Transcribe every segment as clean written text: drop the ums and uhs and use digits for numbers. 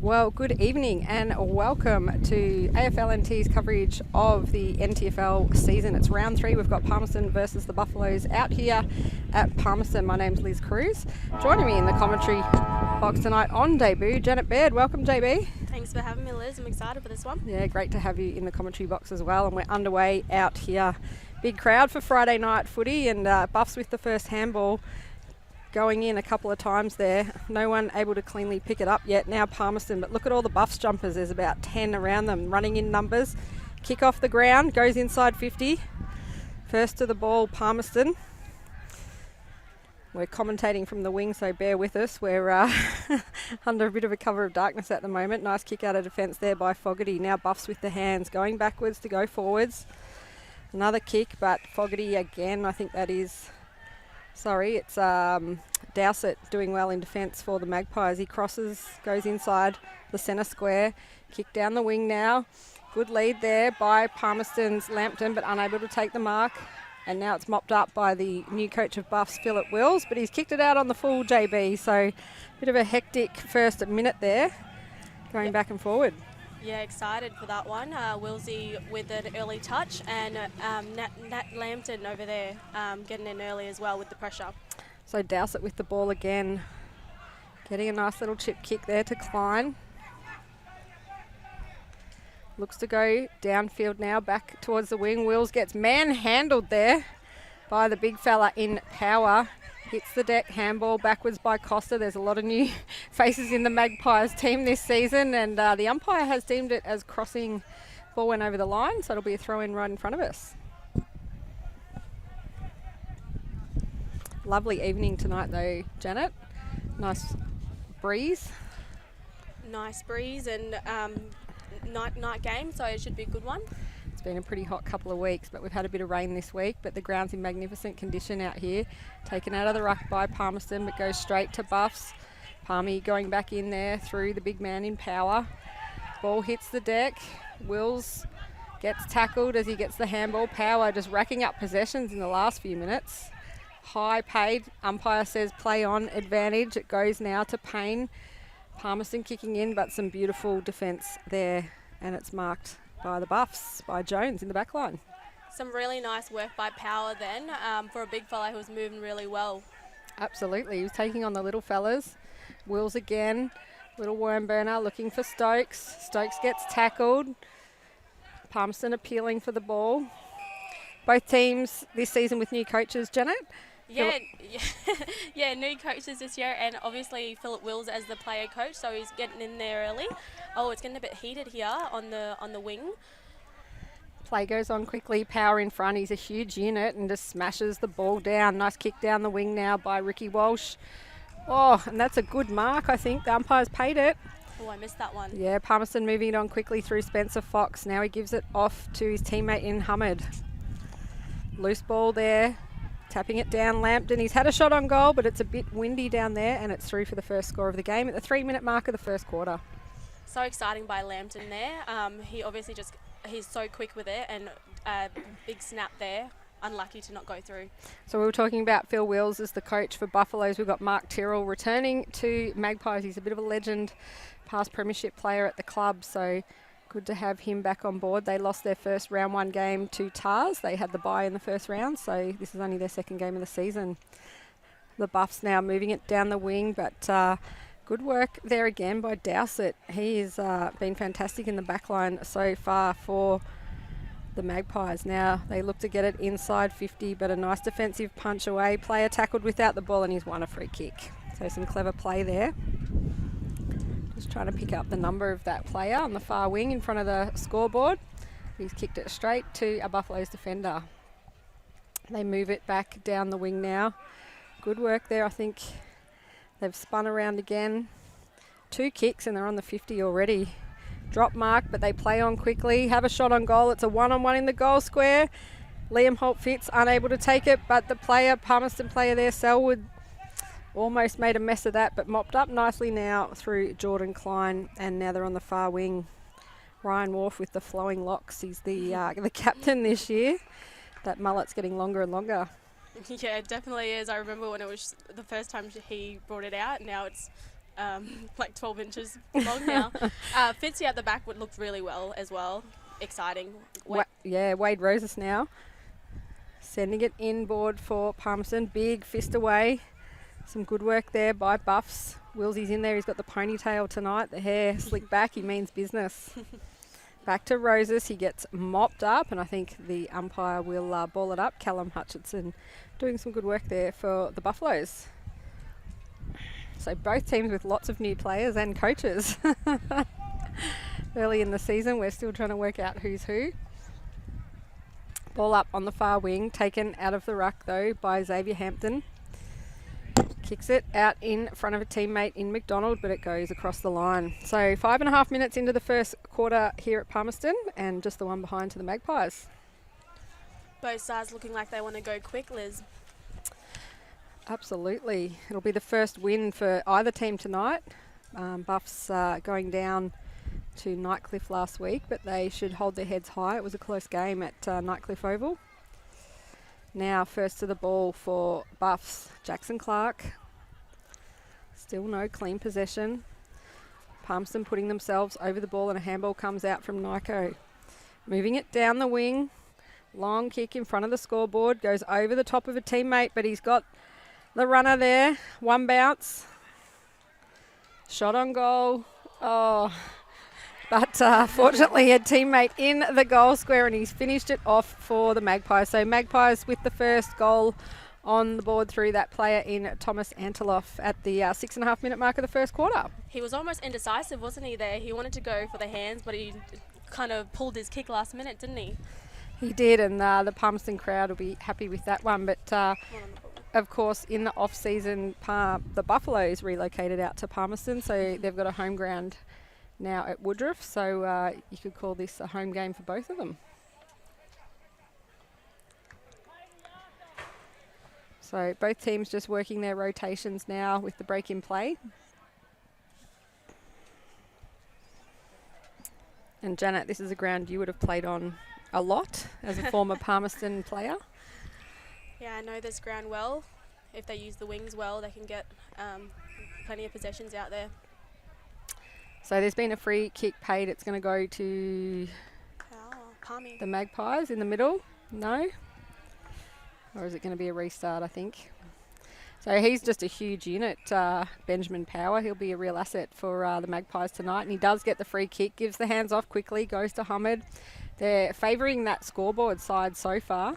Well, good evening and welcome to AFL NT's coverage of the NTFL season. It's round 3. We've got Palmerston versus the Buffaloes out here at Palmerston. My name's Liz Cruz. Joining me in the commentary box tonight on debut, Janet Baird. Welcome, JB. Thanks for having me, Liz. I'm excited for this one. Yeah, great to have you in the commentary box as well. And we're underway out here. Big crowd for Friday night footy, and Buffs with the first handball going in a couple of times there. No one able to cleanly pick it up yet. Now Palmerston, but look at all the Buffs jumpers. There's about 10 around them running in numbers. Kick off the ground, goes inside 50. First to the ball, Palmerston. We're commentating from the wing, so bear with us. We're under a bit of a cover of darkness at the moment. Nice kick out of defence there by Fogarty. Now Buffs with the hands, going backwards to go forwards. Another kick, but Fogarty again, I think that is... Sorry, it's Dowsett doing well in defence for the Magpies. He crosses, goes inside the centre square. Kick down the wing now. Good lead there by Palmerston's Lambton, but unable to take the mark. And now it's mopped up by the new coach of Buffs, Philip Wills, but he's kicked it out on the full, JB. So a bit of a hectic first minute there, going back and forward. Yeah, excited for that one. Willsy with an early touch, and Nat Lambton over there getting in early as well with the pressure. So Dowsett with the ball again, getting a nice little chip kick there to Klein. Looks to go downfield now, back towards the wing. Wills gets manhandled there by the big fella in power. Hits the deck, handball backwards by Costa. There's a lot of new faces in the Magpies team this season, and the umpire has deemed it as crossing. Ball went over the line, so it'll be a throw-in right in front of us. Lovely evening tonight though, Janet. Nice breeze. Nice breeze and night game, so it should be a good one. It's been a pretty hot couple of weeks, but we've had a bit of rain this week, but the ground's in magnificent condition out here. Taken out of the ruck by Palmerston, but goes straight to Buffs. Palmy going back in there through the big man in power. Ball hits the deck. Wills gets tackled as he gets the handball. Power just racking up possessions in the last few minutes. High paid. Umpire says play on advantage. It goes now to Payne. Palmerston kicking in, but some beautiful defence there, and it's marked by the Buffs, by Jones in the back line. Some really nice work by Power then for a big fella who was moving really well. Absolutely, he was taking on the little fellas. Wills again, little worm burner looking for Stokes. Stokes gets tackled. Palmerston appealing for the ball. Both teams this season with new coaches, Janet. Yeah, new coaches this year, and obviously Philip Wills as the player coach, so he's getting in there early. Oh, it's getting a bit heated here on the wing. Play goes on quickly. Power in front. He's a huge unit and just smashes the ball down. Nice kick down the wing now by Ricky Walsh. Oh, and that's a good mark, I think. The umpire's paid it. Oh, I missed that one. Yeah, Palmerston moving it on quickly through Spencer Fox. Now he gives it off to his teammate in Hamid. Loose ball there. Tapping it down, Lambton. He's had a shot on goal, but it's a bit windy down there, and it's through for the first score of the game at the 3-minute mark of the first quarter. So exciting by Lambton there. He obviously he's so quick with it, and big snap there. Unlucky to not go through. So we were talking about Phil Wills as the coach for Buffaloes. We've got Mark Tyrrell returning to Magpies. He's a bit of a legend, past premiership player at the club, so good to have him back on board. They lost their first round 1 game to Tars. They had the bye in the first round, so this is only their second game of the season. The Buffs now moving it down the wing, but good work there again by Dowsett. He has been fantastic in the back line so far for the Magpies. Now they look to get it inside 50, but a nice defensive punch away. Player tackled without the ball, and he's won a free kick. So some clever play there. Just trying to pick up the number of that player on the far wing in front of the scoreboard. He's kicked it straight to a Buffaloes defender. They move it back down the wing now. Good work there. I think they've spun around again. 2 kicks and they're on the 50 already. Drop mark, but they play on quickly. Have a shot on goal. It's a one-on-one in the goal square. Liam Holt Fitz unable to take it, but the player, Palmerston player there, Selwood, almost made a mess of that, but mopped up nicely now through Jordan Klein, and now they're on the far wing. Ryan Wharf with the flowing locks. He's the captain this year. That mullet's getting longer and longer. Yeah, it definitely is. I remember when it was the first time he brought it out. Now it's like 12 inches long now. Fitzy at the back would look really well as well. Exciting. Wade Roses now. Sending it inboard for Palmerston. Big fist away. Some good work there by Buffs. Willsy's in there. He's got the ponytail tonight. The hair slicked back. He means business. Back to Roses. He gets mopped up, and I think the umpire will ball it up. Callum Hutchinson doing some good work there for the Buffaloes. So both teams with lots of new players and coaches. Early in the season, we're still trying to work out who's who. Ball up on the far wing, taken out of the ruck though by Xavier Hampton. Kicks it out in front of a teammate in McDonald, but it goes across the line. So 5.5 minutes into the first quarter here at Palmerston, and just the one behind to the Magpies. Both sides looking like they want to go quick, Liz. Absolutely. It'll be the first win for either team tonight. Buffs going down to Nightcliff last week, but they should hold their heads high. It was a close game at Nightcliff Oval. Now first to the ball for Buffs, Jackson Clark. Still no clean possession. Palmerston putting themselves over the ball, and a handball comes out from Nyko. Moving it down the wing. Long kick in front of the scoreboard. Goes over the top of a teammate, but he's got the runner there. One bounce. Shot on goal. Oh. But fortunately a teammate in the goal square, and he's finished it off for the Magpies. So Magpies with the first goal on the board through that player in Thomas Anteloff at the 6.5 minute mark of the first quarter. He was almost indecisive, wasn't he, there? He wanted to go for the hands, but he kind of pulled his kick last minute, didn't he? He did, and the Palmerston crowd will be happy with that one. But of course, in the off-season, the Buffaloes relocated out to Palmerston, so they've got a home ground now at Woodruff. So you could call this a home game for both of them. So both teams just working their rotations now with the break in play. And Janet, this is a ground you would have played on a lot as a former Palmerston player. Yeah, I know this ground well. If they use the wings well, they can get plenty of possessions out there. So there's been a free kick paid. It's going to go to the Magpies in the middle. No? Or is it going to be a restart, I think? So he's just a huge unit, Benjamin Power. He'll be a real asset for the Magpies tonight. And he does get the free kick, gives the hands off quickly, goes to Hamid. They're favouring that scoreboard side so far.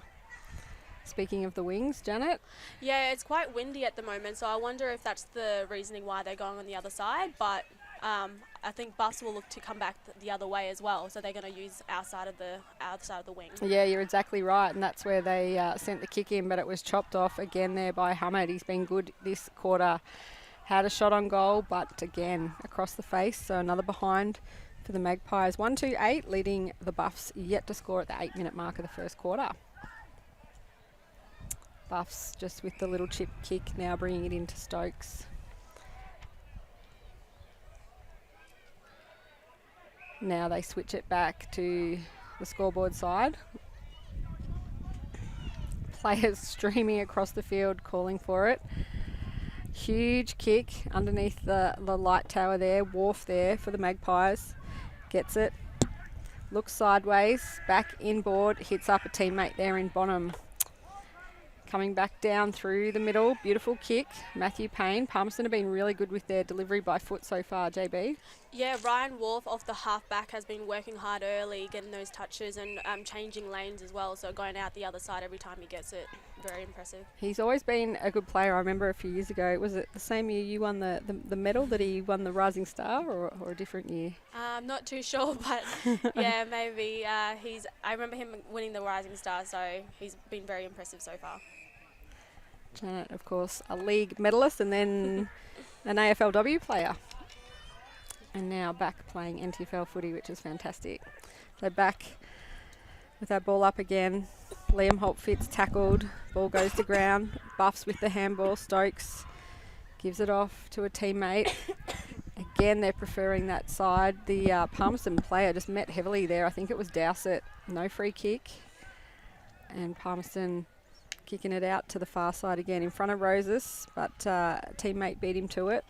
Speaking of the wings, Janet? Yeah, it's quite windy at the moment, so I wonder if that's the reasoning why they're going on the other side. But I think Buffs will look to come back the other way as well, so they're going to use our side of the wing. Yeah, you're exactly right, and that's where they sent the kick in, but it was chopped off again there by Hamid. He's been good this quarter. Had a shot on goal, but again across the face, so another behind for the Magpies. 1-2-8, leading the Buffs yet to score at the 8-minute mark of the first quarter. Buffs just with the little chip kick now, bringing it into Stokes. Now they switch it back to the scoreboard side. Players streaming across the field calling for it. Huge kick underneath the light tower there. Wharf there for the Magpies. Gets it. Looks sideways. Back inboard. Hits up a teammate there in Bonham. Coming back down through the middle. Beautiful kick. Matthew Payne. Palmerston have been really good with their delivery by foot so far, JB. Yeah, Ryan Wharf off the half-back has been working hard early, getting those touches and changing lanes as well, so going out the other side every time he gets it. Very impressive. He's always been a good player. I remember a few years ago, was it the same year you won the medal that he won the Rising Star, or a different year? I'm not too sure, but yeah, maybe. I remember him winning the Rising Star, so he's been very impressive so far. Janet, of course, a league medalist and then an AFLW player. And now back playing NTFL footy, which is fantastic. So back with that ball up again. Liam Holt-Fitz tackled. Ball goes to ground. Buffs with the handball. Stokes gives it off to a teammate. Again, they're preferring that side. The Palmerston player just met heavily there. I think it was Dowsett. No free kick. And Palmerston kicking it out to the far side again in front of Roses, but teammate beat him to it.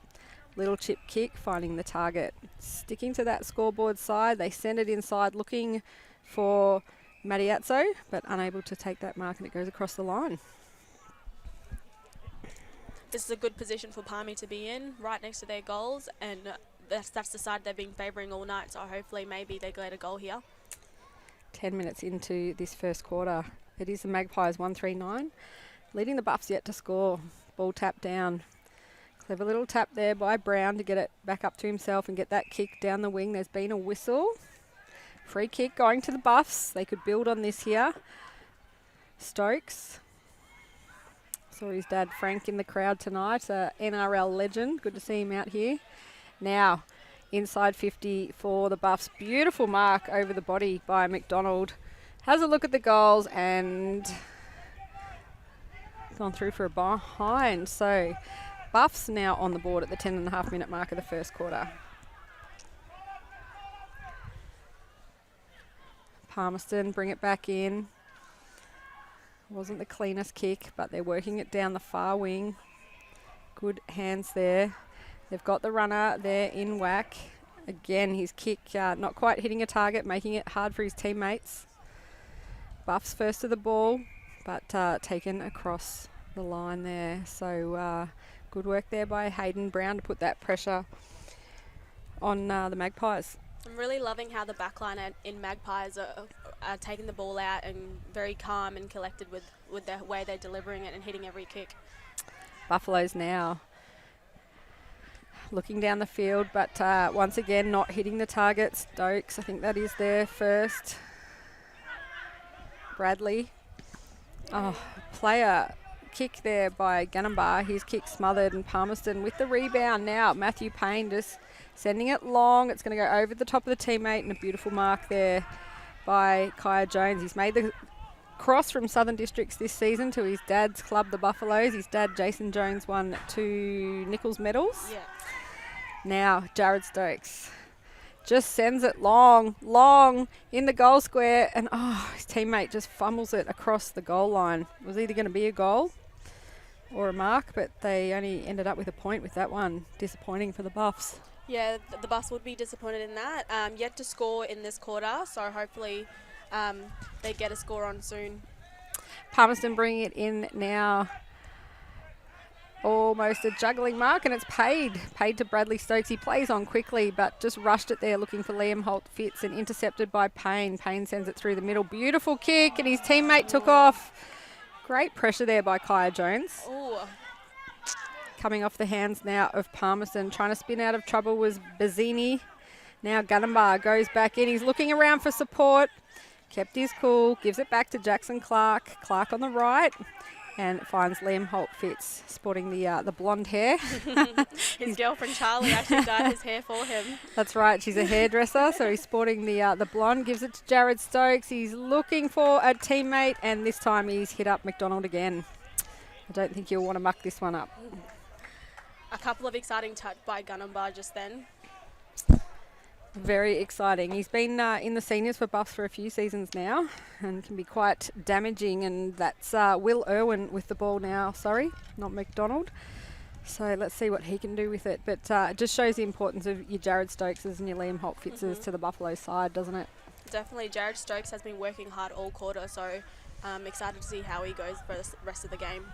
Little chip kick, finding the target. Sticking to that scoreboard side. They send it inside looking for Matiazzo, but unable to take that mark, and it goes across the line. This is a good position for Palmy to be in, right next to their goals, and that's the side they've been favouring all night, so hopefully maybe they get a goal here. 10 minutes into this first quarter. It is the Magpies 1-3-9. Leading the Buffs yet to score. Ball tapped down. Clever little tap there by Brown to get it back up to himself and get that kick down the wing. There's been a whistle. Free kick going to the Buffs. They could build on this here. Stokes. Saw his dad Frank in the crowd tonight. NRL legend. Good to see him out here. Now, inside 50 for the Buffs. Beautiful mark over the body by McDonald. Has a look at the goals and gone through for a behind. So Buffs now on the board at the 10.5 minute mark of the first quarter. Palmerston bring it back in. Wasn't the cleanest kick, but they're working it down the far wing. Good hands there. They've got the runner there in whack. Again, his kick not quite hitting a target, making it hard for his teammates. Buffs first to the ball, but taken across the line there. So good work there by Hayden Brown to put that pressure on the Magpies. I'm really loving how the backline in Magpies are taking the ball out and very calm and collected with the way they're delivering it and hitting every kick. Buffaloes now looking down the field, but once again not hitting the target. Stokes, I think that is there first. Bradley. Oh, player kick there by Gunnumbar. His kick smothered, and Palmerston with the rebound now. Matthew Payne just sending it long. It's going to go over the top of the teammate, and a beautiful mark there by Kaya Jones. He's made the cross from Southern Districts this season to his dad's club, the Buffaloes. His dad, Jason Jones, won 2 Nichols medals. Yeah. Now, Jared Stokes just sends it long in the goal square, and his teammate just fumbles it across the goal line. It was either going to be a goal or a mark, but they only ended up with a point with that one. Disappointing for the Buffs. Yeah, the Buffs would be disappointed in that. Yet to score in this quarter, so hopefully they get a score on soon. Palmerston bringing it in now. Almost a juggling mark, and it's paid to Bradley Stokes. He plays on quickly, but just rushed it there looking for Liam Holt Fitz, and intercepted by Payne. Payne sends it through the middle. Beautiful kick, and his teammate took off. Great pressure there by Kaya Jones. Ooh. Coming off the hands now of Palmerston. Trying to spin out of trouble was Bazzini. Now Gunnumbar goes back in. He's looking around for support. Kept his cool. Gives it back to Jackson Clark. Clark on the right. And finds Liam Holt Fitz, sporting the blonde hair. His girlfriend Charlie actually dyed his hair for him. That's right, she's a hairdresser, so he's sporting the blonde. Gives it to Jared Stokes. He's looking for a teammate, and this time he's hit up McDonald again. I don't think you'll want to muck this one up. A couple of exciting touch by Gunnumbar just then. Very exciting. He's been in the seniors for Buffs for a few seasons now and can be quite damaging, and that's Will Irwin with the ball now. Sorry, not McDonald. So let's see what he can do with it. But it just shows the importance of your Jared Stokeses and your Liam Holt Fitzes to the Buffalo side, doesn't it? Definitely. Jared Stokes has been working hard all quarter, so I'm excited to see how he goes for the rest of the game.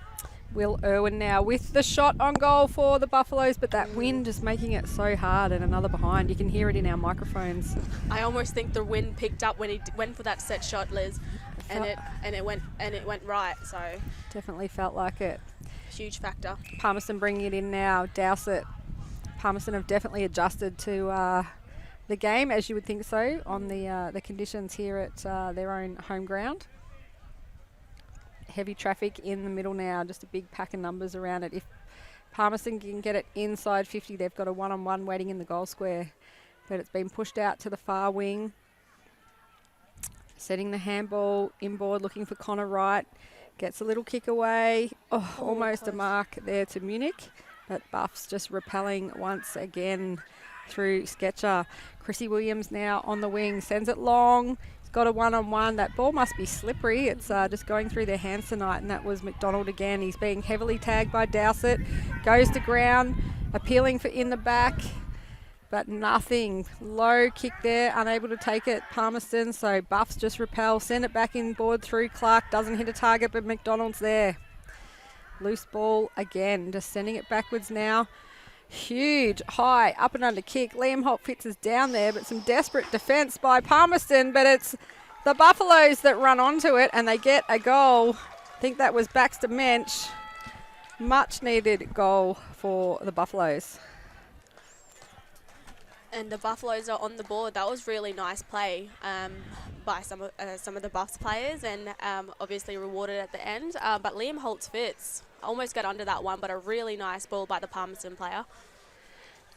Will Irwin now with the shot on goal for the Buffaloes, but that wind just making it so hard, and another behind. You can hear it in our microphones. I almost think the wind picked up when he went for that set shot, Liz, and it went right. So definitely felt like it. Huge factor. Palmerston bringing it in now. Dowsett. Palmerston have definitely adjusted to the game, as you would think so, on the conditions here at their own home ground. Heavy traffic in the middle now, just a big pack of numbers around it. If Palmerston can get it inside 50, they've got a one-on-one waiting in the goal square, but it's been pushed out to the far wing. Setting the handball inboard, looking for Connor Wright. Gets a little kick away. Almost close. A mark there to Munich, but Buffs just repelling once again through Sketcher. Chrissy Williams now on the wing, sends it long. He's got a one-on-one. That ball must be slippery. It's just going through their hands tonight, and that was McDonald again. He's being heavily tagged by Dowsett. Goes to ground, appealing for in the back, but nothing. Low kick there, unable to take it, Palmerston. So Buffs just repel, send it back inboard through Clark. Doesn't hit a target, but McDonald's there. Loose ball again, just sending it backwards now. Huge, high, up and under kick. Liam Holt Fitz is down there, but some desperate defence by Palmerston, but it's the Buffaloes that run onto it and they get a goal. I think that was Baxter Mensch. Much needed goal for the Buffaloes. And the Buffaloes are on the board. That was really nice play by some of the Buffs players, and obviously rewarded at the end. But Liam Holtz Fitz almost got under that one, but a really nice ball by the Palmerston player.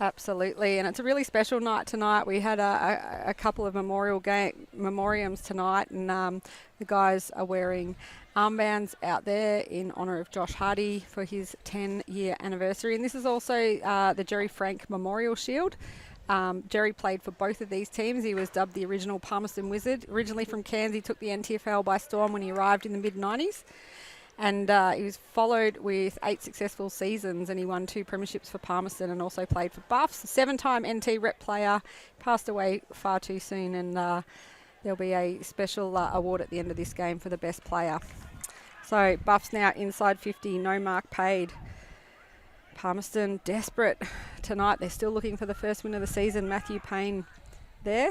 Absolutely, and it's a really special night tonight. We had a couple of memoriams tonight, and the guys are wearing armbands out there in honour of Josh Hardy for his 10-year anniversary. And this is also the Jerry Frank Memorial Shield. Jerry played for both of these teams. He was dubbed the original Palmerston Wizard. Originally from Cairns, he took the NTFL by storm when he arrived in the mid-90s. And he was followed with 8 successful seasons, and he won 2 premierships for Palmerston and also played for Buffs. 7-time NT rep player, passed away far too soon, and there'll be a special award at the end of this game for the best player. So Buffs now inside 50, no mark paid. Palmerston desperate tonight. They're still looking for the first win of the season. Matthew Payne there.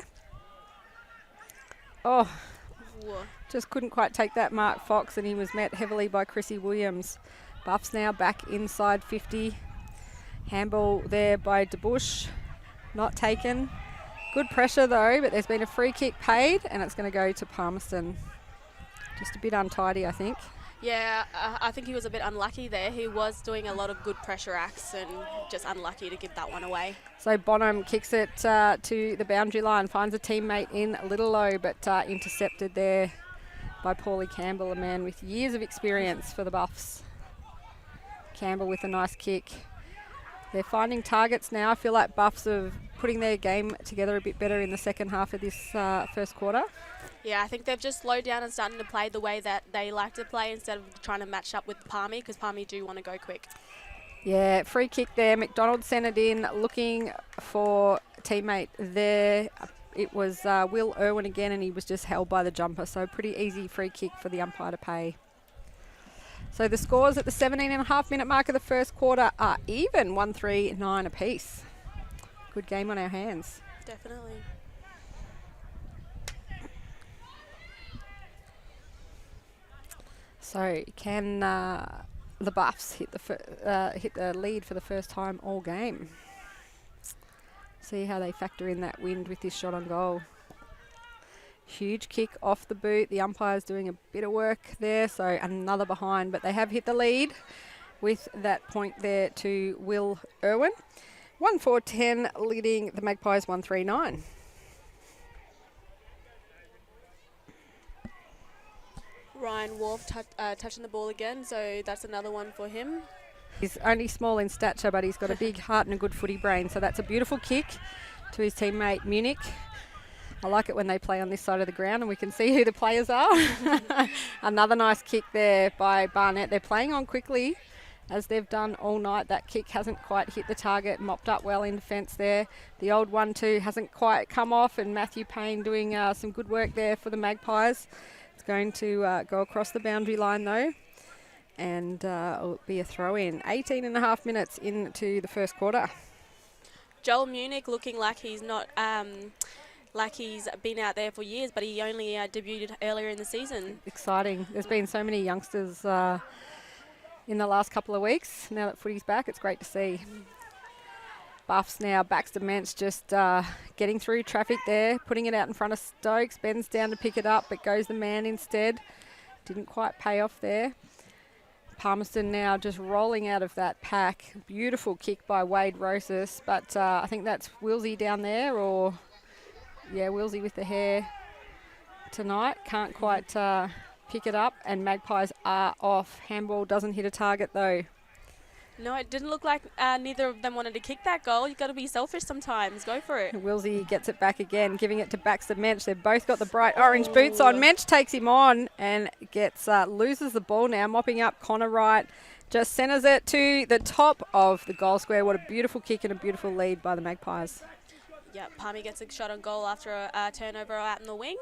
Oh, just couldn't quite take that Mark Fox, and he was met heavily by Chrissy Williams. Buffs now back inside 50. Handball there by DeBush. Not taken. Good pressure though, but there's been a free kick paid, and it's going to go to Palmerston. Just a bit untidy, I think. Yeah, I think he was a bit unlucky there. He was doing a lot of good pressure acts and just unlucky to give that one away. So Bonham kicks it to the boundary line, finds a teammate in a little low, but intercepted there by Paulie Campbell, a man with years of experience for the Buffs. Campbell with a nice kick. They're finding targets now. I feel like Buffs are putting their game together a bit better in the second half of this first quarter. Yeah, I think they've just slowed down and starting to play the way that they like to play instead of trying to match up with Palmy, because Palmy do want to go quick. Yeah, free kick there. McDonald sent it in, looking for a teammate there. It was Will Irwin again, and he was just held by the jumper. So pretty easy free kick for the umpire to pay. So the scores at the 17.5-minute mark of the first quarter are even, 1-3-9 apiece. Good game on our hands. Definitely. So can the Buffs hit the lead for the first time all game? See how they factor in that wind with this shot on goal. Huge kick off the boot. The umpire's doing a bit of work there, so another behind, but they have hit the lead with that point there to Will Irwin. 1-4-10 leading the Magpies 1-3-9. Ryan Wolf touching the ball again, so that's another one for him. He's only small in stature, but he's got a big heart and a good footy brain, so that's a beautiful kick to his teammate Munich. I like it when they play on this side of the ground and we can see who the players are. Another nice kick there by Barnett. They're playing on quickly as they've done all night. That kick hasn't quite hit the target, mopped up well in defence there. The old 1-2 hasn't quite come off, and Matthew Payne doing some good work there for the Magpies. It's going to go across the boundary line though, and it'll be a throw in. 18.5 minutes into the first quarter. Joel Munich looking like he's not like he's been out there for years, but he only debuted earlier in the season. Exciting. There's been so many youngsters in the last couple of weeks. Now that footy's back, it's great to see. Buffs now. Baxter Mensch just getting through traffic there, putting it out in front of Stokes. Bends down to pick it up, but goes the man instead. Didn't quite pay off there. Palmerston now just rolling out of that pack. Beautiful kick by Wade Rosas, but I think that's Wilsey down there, or... yeah, Wilsey with the hair tonight. Can't quite pick it up, and Magpies are off. Handball doesn't hit a target though. No, it didn't look like neither of them wanted to kick that goal. You've got to be selfish sometimes. Go for it. Wilsey gets it back again, giving it to Baxter Mensch. They've both got the bright orange boots on. Mensch takes him on and loses the ball now, mopping up Connor Wright. Just centres it to the top of the goal square. What a beautiful kick and a beautiful lead by the Magpies. Yeah, Palmy gets a shot on goal after a turnover out in the wing.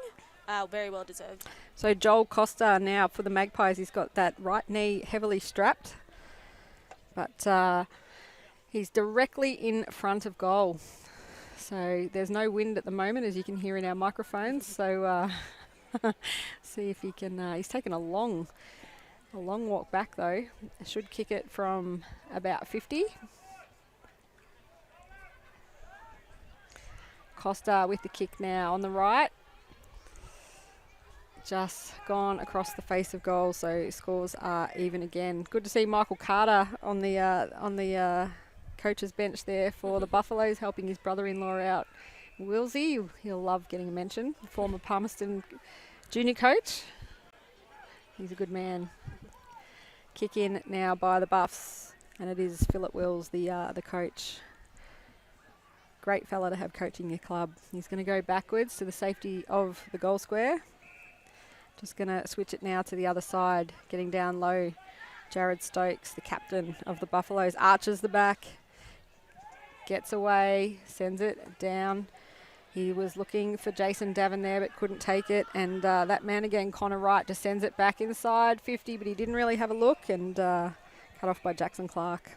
Very well deserved. So Joel Costa now for the Magpies. He's got that right knee heavily strapped. But he's directly in front of goal. So there's no wind at the moment, as you can hear in our microphones. So see if he can... he's taken a long walk back, though. Should kick it from about 50. Costa with the kick now on the right. Just gone across the face of goal, so scores are even again. Good to see Michael Carter on the coach's bench there for the Buffaloes, helping his brother-in-law out, Wilsey. He'll love getting a mention. Former Palmerston junior coach. He's a good man. Kick in now by the Buffs, and it is Philip Wills, the coach. Great fella to have coaching your club. He's going to go backwards to the safety of the goal square. Just going to switch it now to the other side, getting down low. Jared Stokes, the captain of the Buffaloes, arches the back, gets away, sends it down. He was looking for Jason Davin there but couldn't take it, and that man again, Connor Wright, just sends it back inside 50, but he didn't really have a look, and cut off by Jackson Clark.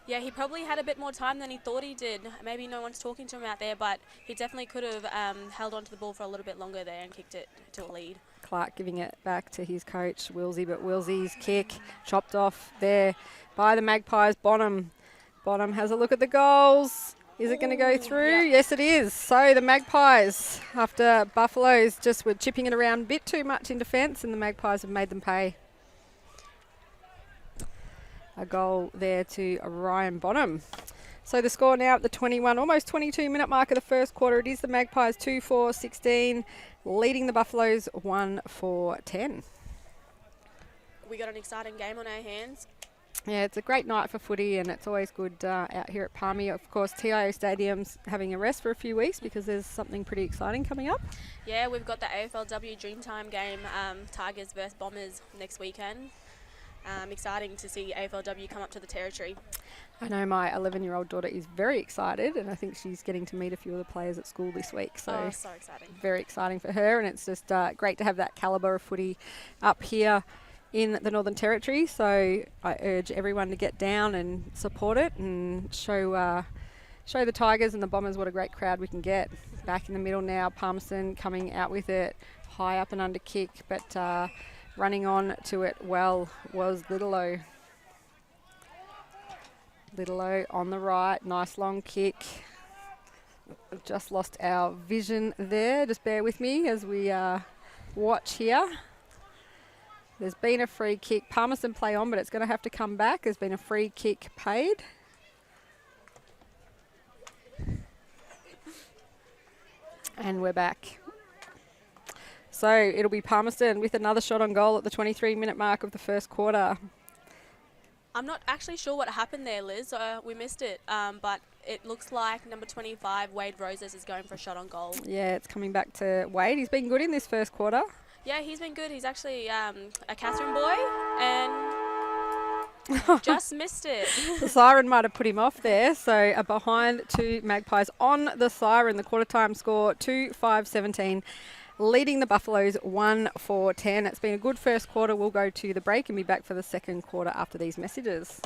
Yeah, he probably had a bit more time than he thought he did. Maybe no one's talking to him out there, but he definitely could have held on to the ball for a little bit longer there and kicked it to a lead. Clark giving it back to his coach, Wilsey, but Wilsey's kick chopped off there by the Magpies. Bonham has a look at the goals. Is it going to go through? Yep. Yes, it is. So the Magpies, after Buffaloes just were chipping it around a bit too much in defence, and the Magpies have made them pay. A goal there to Ryan Bonham. So the score now at the 21, almost 22-minute mark of the first quarter. It is the Magpies 2-4-16, leading the Buffaloes 1-4-10. We got an exciting game on our hands. Yeah, it's a great night for footy, and it's always good out here at Palmy. Of course, TIO Stadium's having a rest for a few weeks because there's something pretty exciting coming up. Yeah, we've got the AFLW Dreamtime game, Tigers versus Bombers next weekend. Exciting to see AFLW come up to the territory. I know my 11-year-old daughter is very excited, and I think she's getting to meet a few of the players at school this week. So exciting. Very exciting for her, and it's just great to have that calibre of footy up here in the Northern Territory. So I urge everyone to get down and support it and show the Tigers and the Bombers what a great crowd we can get. Back in the middle now, Palmerston coming out with it, high up and under kick, but running on to it well was Little-O. Little-O on the right, nice long kick. We've just lost our vision there. Just bear with me as we watch here. There's been a free kick. Palmerston play on, but it's going to have to come back. There's been a free kick paid. And we're back. So it'll be Palmerston with another shot on goal at the 23-minute mark of the first quarter. I'm not actually sure what happened there, Liz. We missed it, but it looks like number 25, Wade Roses, is going for a shot on goal. Yeah, it's coming back to Wade. He's been good in this first quarter. Yeah, he's been good. He's actually a Catherine boy and just missed it. The siren might have put him off there. So a behind to Magpies on the siren. The quarter time score 2-5-17. Leading the Buffaloes 1-4-10. It's been a good first quarter. We'll go to the break and be back for the second quarter after these messages.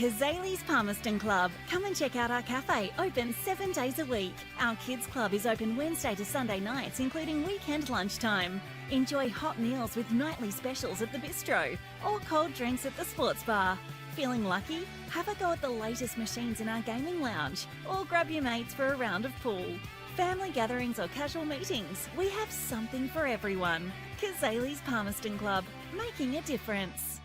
Cazalys Palmerston Club. Come and check out our cafe, open 7 days a week. Our kids club is open Wednesday to Sunday nights, including weekend lunchtime. Enjoy hot meals with nightly specials at the bistro or cold drinks at the sports bar. Feeling lucky? Have a go at the latest machines in our gaming lounge or grab your mates for a round of pool. Family gatherings or casual meetings, we have something for everyone. Cazalys Palmerston Club, making a difference.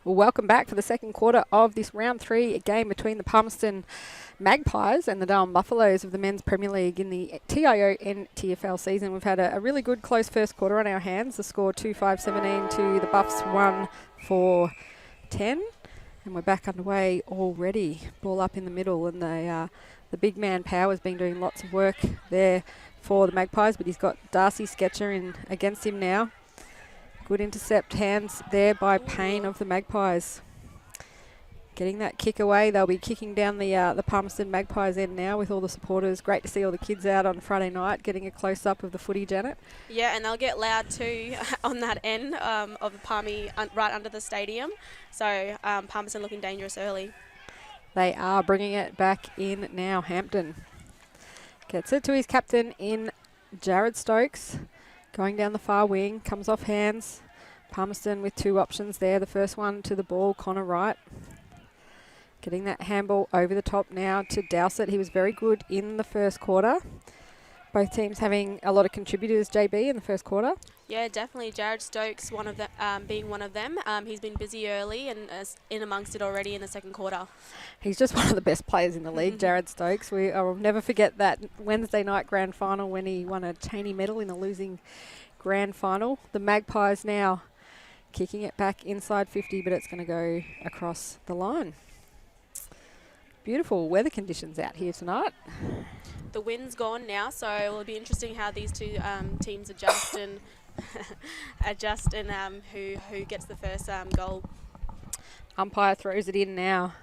Well, welcome back for the second quarter of this round 3 game between the Palmerston Magpies and the Darwin Buffaloes of the Men's Premier League in the TIO NTFL season. We've had a really good close first quarter on our hands. The score 2-5-17 to the Buffs 1-4-10. And we're back underway already. Ball up in the middle, and the big man Power's been doing lots of work there for the Magpies, but he's got Darcy Sketcher in against him now. Good intercept hands there by Payne of the Magpies. Getting that kick away. They'll be kicking down the Palmerston Magpies end now with all the supporters. Great to see all the kids out on Friday night getting a close-up of the footy, Janet. Yeah, and they'll get loud too on that end of the Palmy right under the stadium. So Palmerston looking dangerous early. They are bringing it back in now. Hampton gets it to his captain in Jared Stokes. Going down the far wing, comes off hands. Palmerston with 2 options there. The first one to the ball, Connor Wright. Getting that handball over the top now to Dowsett. He was very good in the first quarter. Both teams having a lot of contributors, JB, in the first quarter. Yeah, definitely. Jared Stokes, being one of them. He's been busy early and in amongst it already in the second quarter. He's just one of the best players in the league, Jared Stokes. I'll never forget that Wednesday night grand final when he won a Cheney medal in a losing grand final. The Magpies now kicking it back inside 50, but it's going to go across the line. Beautiful weather conditions out here tonight. The wind's gone now, so it'll be interesting how these two teams adjust and who gets the first goal. Umpire throws it in now.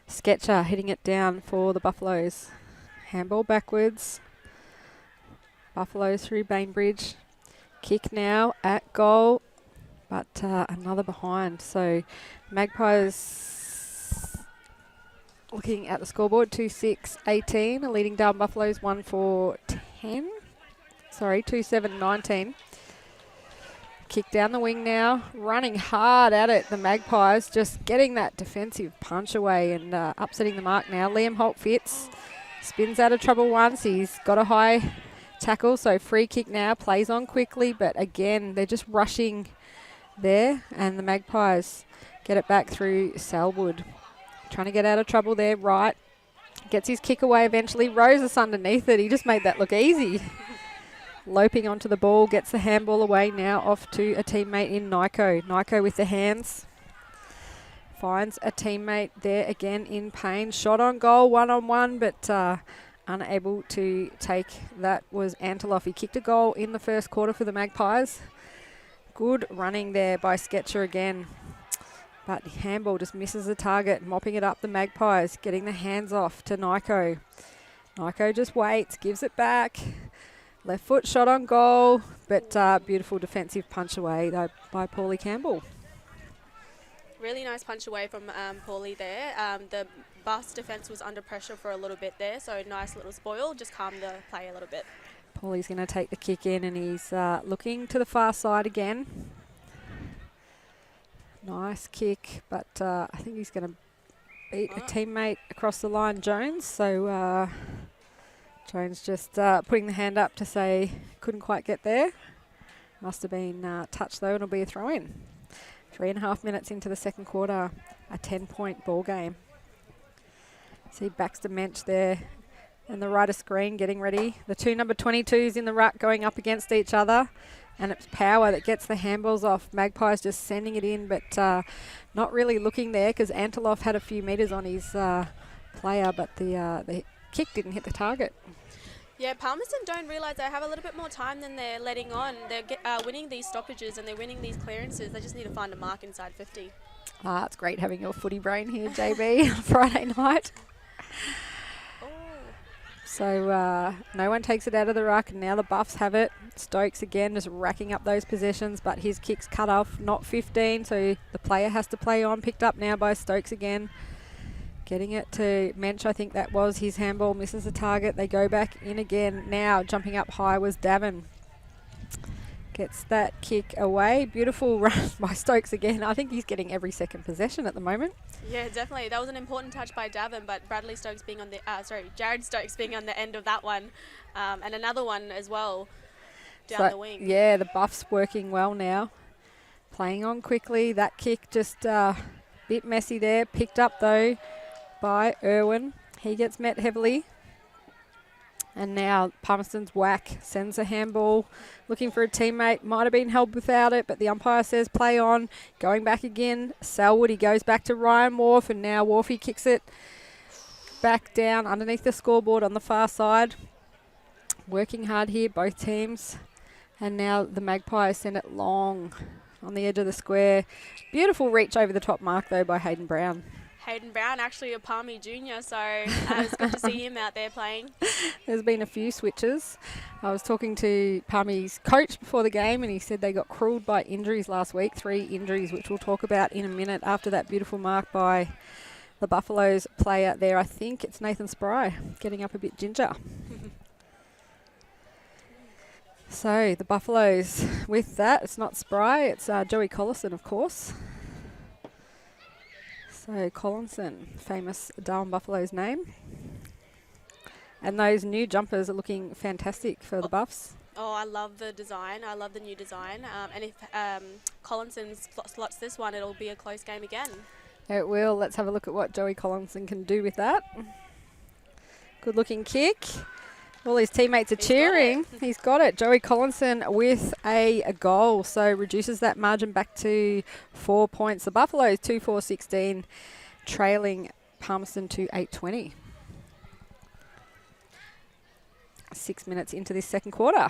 Sketcher hitting it down for the Buffaloes. Handball backwards. Buffaloes through Bainbridge. Kick now at goal, but another behind. So Magpies looking at the scoreboard, 2-6-18, leading Darwin Buffaloes 1-4-10. Sorry, 2-7-19. Kick down the wing now, running hard at it. The Magpies just getting that defensive punch away and upsetting the mark now. Liam Holt Fitz spins out of trouble once. He's got a high tackle, so free kick now. Plays on quickly, but again, they're just rushing there. And the Magpies get it back through Selwood. trying to get out of trouble there. Wright gets his kick away eventually. Roses underneath it. He just made that look easy. Loping onto the ball, gets the handball away now off to a teammate in Nyko. Nyko with the hands. Finds a teammate there again in pain. Shot on goal, 1-on-1, but unable to take that was Anteloff. He kicked a goal in the first quarter for the Magpies. Good running there by Sketcher again. But the handball just misses the target, mopping it up the Magpies, getting the hands off to Nyko. Nyko just waits, gives it back. Left foot shot on goal, but beautiful defensive punch away though by Paulie Campbell. Really nice punch away from Paulie there. The Buffs defence was under pressure for a little bit there, so nice little spoil, just calmed the play a little bit. Paulie's going to take the kick in and he's looking to the far side again. Nice kick, but I think he's going to beat a teammate across the line, Jones. So Jones just putting the hand up to say couldn't quite get there. Must have been touched though, and it'll be a throw in. 3.5 minutes into the second quarter, a 10-point ball game. See Baxter Mensch there and the right of screen getting ready. The two number 22s in the ruck going up against each other, and it's Power that gets the handballs off. Magpies just sending it in, but not really looking there because Anteloff had a few metres on his player, but the kick didn't hit the target. Yeah, Palmerston don't realise they have a little bit more time than they're letting on. They're winning these stoppages and they're winning these clearances. They just need to find a mark inside 50. It's great having your footy brain here, JB, on Friday night. Oh. So no one takes it out of the ruck, and now the Buffs have it. Stokes again just racking up those possessions, but his kick's cut off, not 15, so the player has to play on. Picked up now by Stokes again. Getting it to Mensch, I think that was his handball, misses the target. They go back in again. Now jumping up high was Davin. Gets that kick away. Beautiful run by Stokes again. I think he's getting every second possession at the moment. Yeah, definitely. That was an important touch by Davin, but Jared Stokes being on the end of that one, and another one as well down the wing. Yeah, the Buffs working well now. Playing on quickly. That kick just a bit messy there. Picked up though by Irwin. He gets met heavily. And now Palmerston's whack sends a handball. Looking for a teammate. Might have been held without it, but the umpire says play on. Going back again. Selwood, he goes back to Ryan Wharf, and now Wharfie kicks it back down underneath the scoreboard on the far side. Working hard here, both teams. And now the Magpies send it long on the edge of the square. Beautiful reach over the top mark though by Hayden Brown. Hayden Brown, actually a Palmy junior, so it's good to see him out there playing. There's been a few switches. I was talking to Palmy's coach before the game, and he said they got cruelled by injuries last week, 3 injuries, which we'll talk about in a minute after that beautiful mark by the Buffaloes player there. I think it's Nathan Spry getting up a bit ginger. So the Buffaloes with that, it's not Spry, it's Joey Collison, of course. So Collinson, famous Darwin Buffaloes name. And those new jumpers are looking fantastic for the Buffs. Oh, I love the design. I love the new design. And if Collinson slots this one, it'll be a close game again. It will. Let's have a look at what Joey Collinson can do with that. Good looking kick. All his teammates are cheering. He's got it. Joey Collinson with a goal. So reduces that margin back to 4 points. The Buffaloes 2-4-16, trailing Palmerston to 8-20. 6 minutes into this second quarter.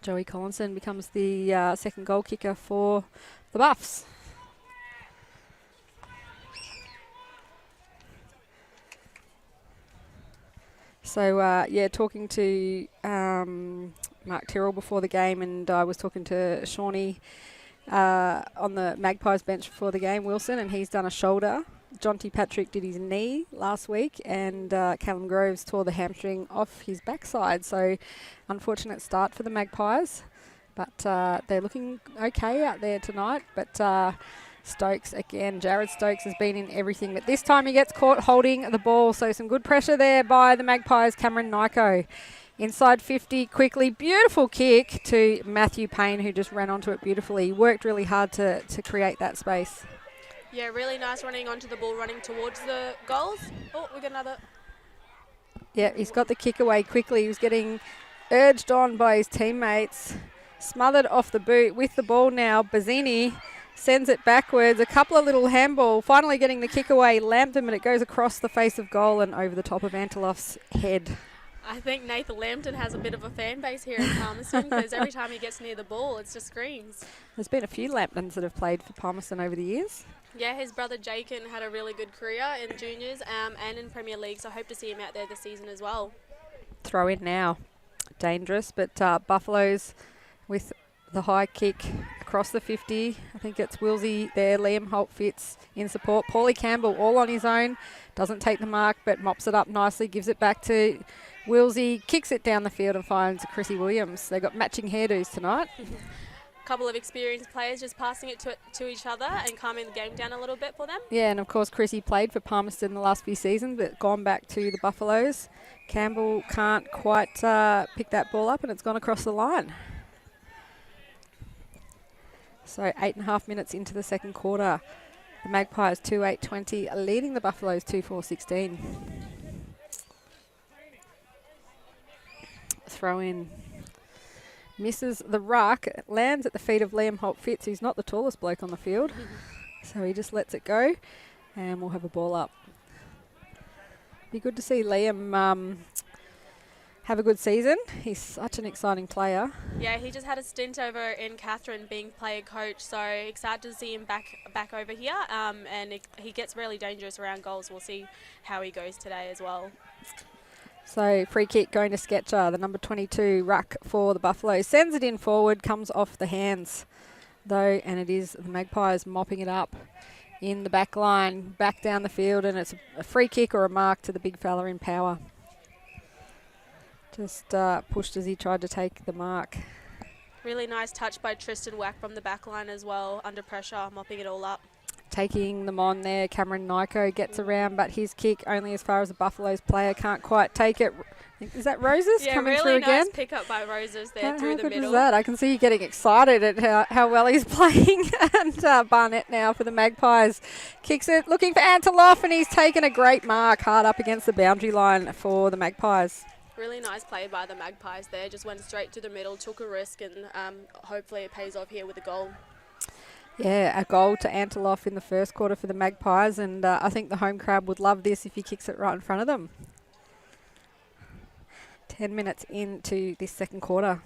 Joey Collinson becomes the second goal kicker for the Buffs. So, talking to Mark Tyrrell before the game, and I was talking to Shawnee on the Magpies bench before the game, Wilson, and he's done a shoulder. Jonty Patrick did his knee last week, and Callum Groves tore the hamstring off his backside. So, unfortunate start for the Magpies, but they're looking okay out there tonight. But Stokes again, Jared Stokes has been in everything, but this time he gets caught holding the ball. So some good pressure there by the Magpies. Cameron Nyko inside 50 quickly. Beautiful kick to Matthew Payne, who just ran onto it beautifully. He worked really hard to create that space. Yeah, really nice running onto the ball, running towards the goals. Oh, we got another. Yeah, he's got the kick away quickly. He was getting urged on by his teammates. Smothered off the boot with the ball now. Bazzini sends it backwards. A couple of little handball. Finally getting the kick away. Lambton, and it goes across the face of goal and over the top of Antelof's head. I think Nathan Lambton has a bit of a fan base here in Palmerston because every time he gets near the ball, it just screams. There's been a few Lambtons that have played for Palmerston over the years. Yeah, his brother Jakin had a really good career in juniors and in Premier League, so I hope to see him out there this season as well. Throw in now. Dangerous, but Buffaloes with the high kick across the 50. I think it's Wilsey there. Liam Holt fits in support. Paulie Campbell all on his own. Doesn't take the mark, but mops it up nicely. Gives it back to Wilsey. Kicks it down the field and finds Chrissy Williams. They've got matching hairdos tonight. Couple of experienced players just passing it to each other and calming the game down a little bit for them. Yeah, and of course Chrissy played for Palmerston the last few seasons, but gone back to the Buffaloes. Campbell can't quite pick that ball up, and it's gone across the line. So 8.5 minutes into the second quarter. The Magpies 2-8-20 leading the Buffaloes 2-4-16. Throw in. Misses the ruck, lands at the feet of Liam Holt Fitz, who's not the tallest bloke on the field. So he just lets it go, and we'll have a ball up. Be good to see Liam have a good season. He's such an exciting player. Yeah, he just had a stint over in Catherine being player coach, so excited to see him back over here. And he gets really dangerous around goals. We'll see how he goes today as well. So free kick going to Sketcher, the number 22 ruck for the Buffalo. Sends it in forward, comes off the hands though, and it is the Magpies mopping it up in the back line, back down the field, and it's a free kick or a mark to the big fella in power. Just pushed as he tried to take the mark. Really nice touch by Tristan Wack from the back line as well, under pressure, mopping it all up. Taking them on there, Cameron Nyko gets around, but his kick only as far as the Buffaloes player can't quite take it. Is that Roses coming really through again? Nice pick up by Roses there How through the good middle. was that? I can see you getting excited at how well he's playing. And Barnett now for the Magpies. Kicks it, looking for Anteloff, and he's taken a great mark hard up against the boundary line for the Magpies. Really nice play by the Magpies there. Just went straight to the middle, took a risk, and hopefully it pays off here with a goal. Yeah, a goal to Anteloff in the first quarter for the Magpies, and I think the home crowd would love this if he kicks it right in front of them. 10 minutes into this second quarter.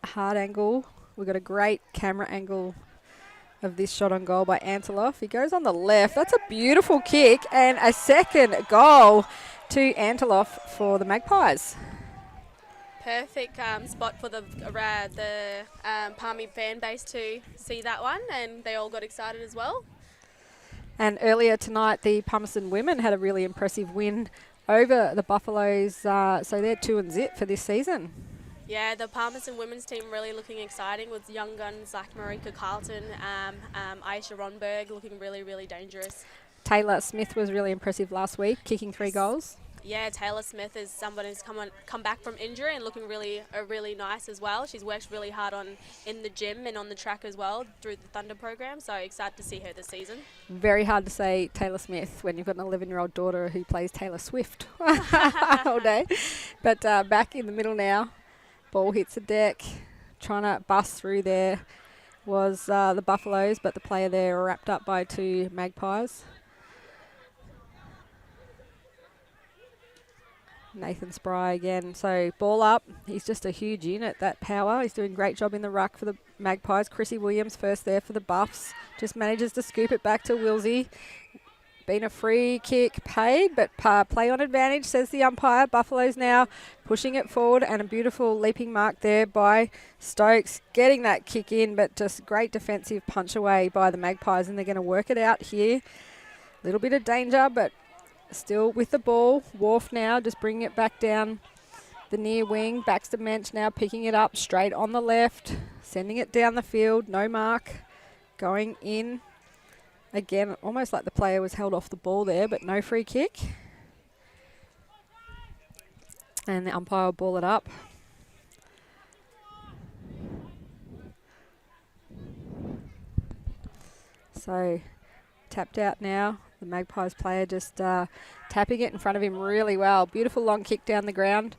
Hard angle. We've got a great camera angle of this shot on goal by Anteloff. He goes on the left. That's a beautiful kick, and a second goal to Anteloff for the Magpies. Perfect spot for the Palmy fan base to see that one, and they all got excited as well. And earlier tonight, the Palmerston women had a really impressive win over the Buffaloes, so they're 2-0 for this season. Yeah, the Palmerston women's team really looking exciting with young guns like Marika Carlton, Aisha Ronberg looking really, really dangerous. Taylor Smith was really impressive last week, kicking 3 goals. Yeah, Taylor Smith is someone who's come back from injury and looking really nice as well. She's worked really hard in the gym and on the track as well through the Thunder program, so excited to see her this season. Very hard to say Taylor Smith when you've got an 11-year-old daughter who plays Taylor Swift all day. But back in the middle now, ball hits the deck, trying to bust through there was the Buffaloes, but the player there wrapped up by 2 Magpies. Nathan Spry again. So ball up. He's just a huge unit, that power. He's doing a great job in the ruck for the Magpies. Chrissy Williams first there for the Buffs. Just manages to scoop it back to Wilsey. Been a free kick paid, but play on advantage, says the umpire. Buffaloes now pushing it forward, and a beautiful leaping mark there by Stokes. Getting that kick in, but just great defensive punch away by the Magpies, and they're going to work it out here. A little bit of danger, but still with the ball. Wharf now just bringing it back down the near wing. Baxter Mensch now picking it up straight on the left, sending it down the field. No mark. Going in. Again, almost like the player was held off the ball there, but no free kick. And the umpire will ball it up. So tapped out now. The Magpies player just tapping it in front of him really well. Beautiful long kick down the ground.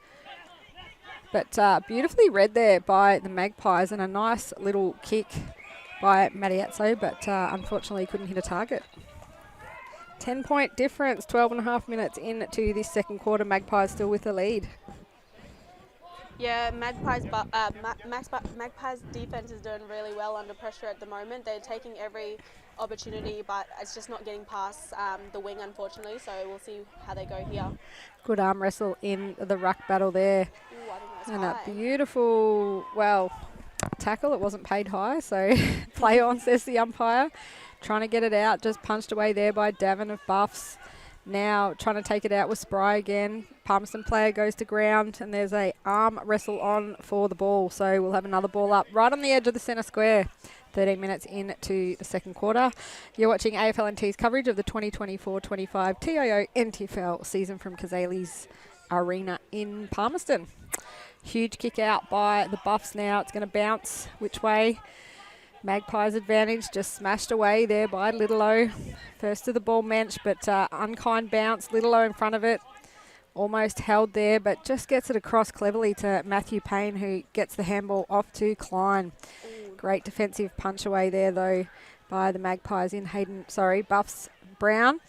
But beautifully read there by the Magpies, and a nice little kick by Mattiazzo, but unfortunately couldn't hit a target. 10-point difference, 12.5 minutes into this second quarter. Magpies still with the lead. Yeah, Magpies defense is doing really well under pressure at the moment. They're taking every opportunity, but it's just not getting past the wing, unfortunately. So we'll see how they go here. Good arm wrestle in the ruck battle there. Ooh, I think that's And high. a beautiful, tackle. It wasn't paid high, so play on, says the umpire. Trying to get it out, just punched away there by Davin of Buffs. Now trying to take it out with Spry again. Palmerston player goes to ground, and there's a arm wrestle on for the ball. So we'll have another ball up right on the edge of the centre square. 13 minutes into the second quarter. You're watching AFLNT's coverage of the 2024-25 TIO NTFL season from Cazalys Arena in Palmerston. Huge kick out by the Buffs now. It's going to bounce which way? Magpies advantage, just smashed away there by Littleow. First to the ball mensch, but unkind bounce. Littleow in front of it. Almost held there, but just gets it across cleverly to Matthew Payne, who gets the handball off to Klein. Great defensive punch away there, though, by the Magpies in Buffs Brown.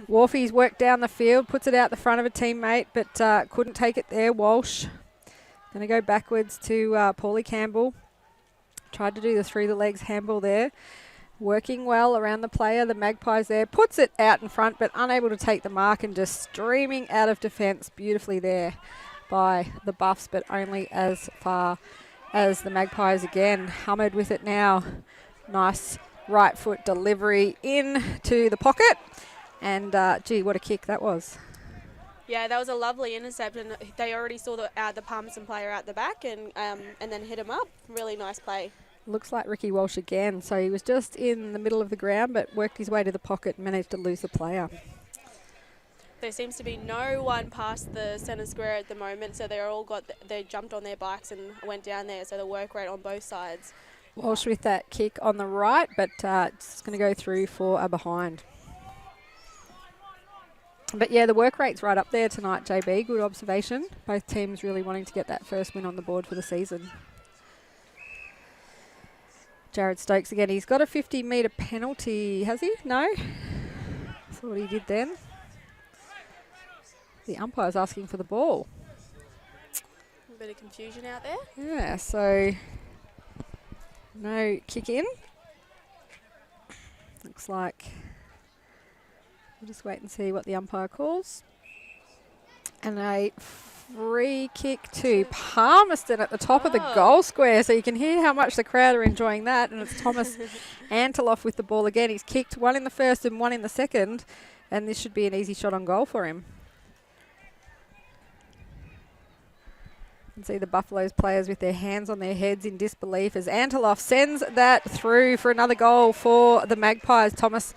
Wharfie's worked down the field, puts it out the front of a teammate, but couldn't take it there. Walsh going to go backwards to Paulie Campbell. Tried to do the through the legs handball there. Working well around the player. The Magpies there. Puts it out in front, but unable to take the mark, and just streaming out of defence beautifully there by the Buffs, but only as far as the Magpies again. Hammered with it now. Nice right foot delivery into the pocket. And, gee, what a kick that was. Yeah, that was a lovely intercept, and they already saw the Palmerston player out the back and then hit him up. Really nice play. Looks like Ricky Walsh again. So he was just in the middle of the ground, but worked his way to the pocket and managed to lose the player. There seems to be no one past the centre square at the moment, so they jumped on their bikes and went down there. So the work rate on both sides. Walsh with that kick on the right, but it's going to go through for a behind. But yeah, the work rate's right up there tonight, JB. Good observation. Both teams really wanting to get that first win on the board for the season. Jared Stokes again. He's got a 50-metre penalty, has he? No? That's what he did then. The umpire's asking for the ball. A bit of confusion out there. Yeah, so no kick in. Looks like we'll just wait and see what the umpire calls. And a free kick to Palmerston at the top of the goal square. So you can hear how much the crowd are enjoying that. And it's Thomas Anteloff with the ball again. He's kicked one in the first and one in the second. And this should be an easy shot on goal for him. You can see the Buffaloes players with their hands on their heads in disbelief as Anteloff sends that through for another goal for the Magpies. Thomas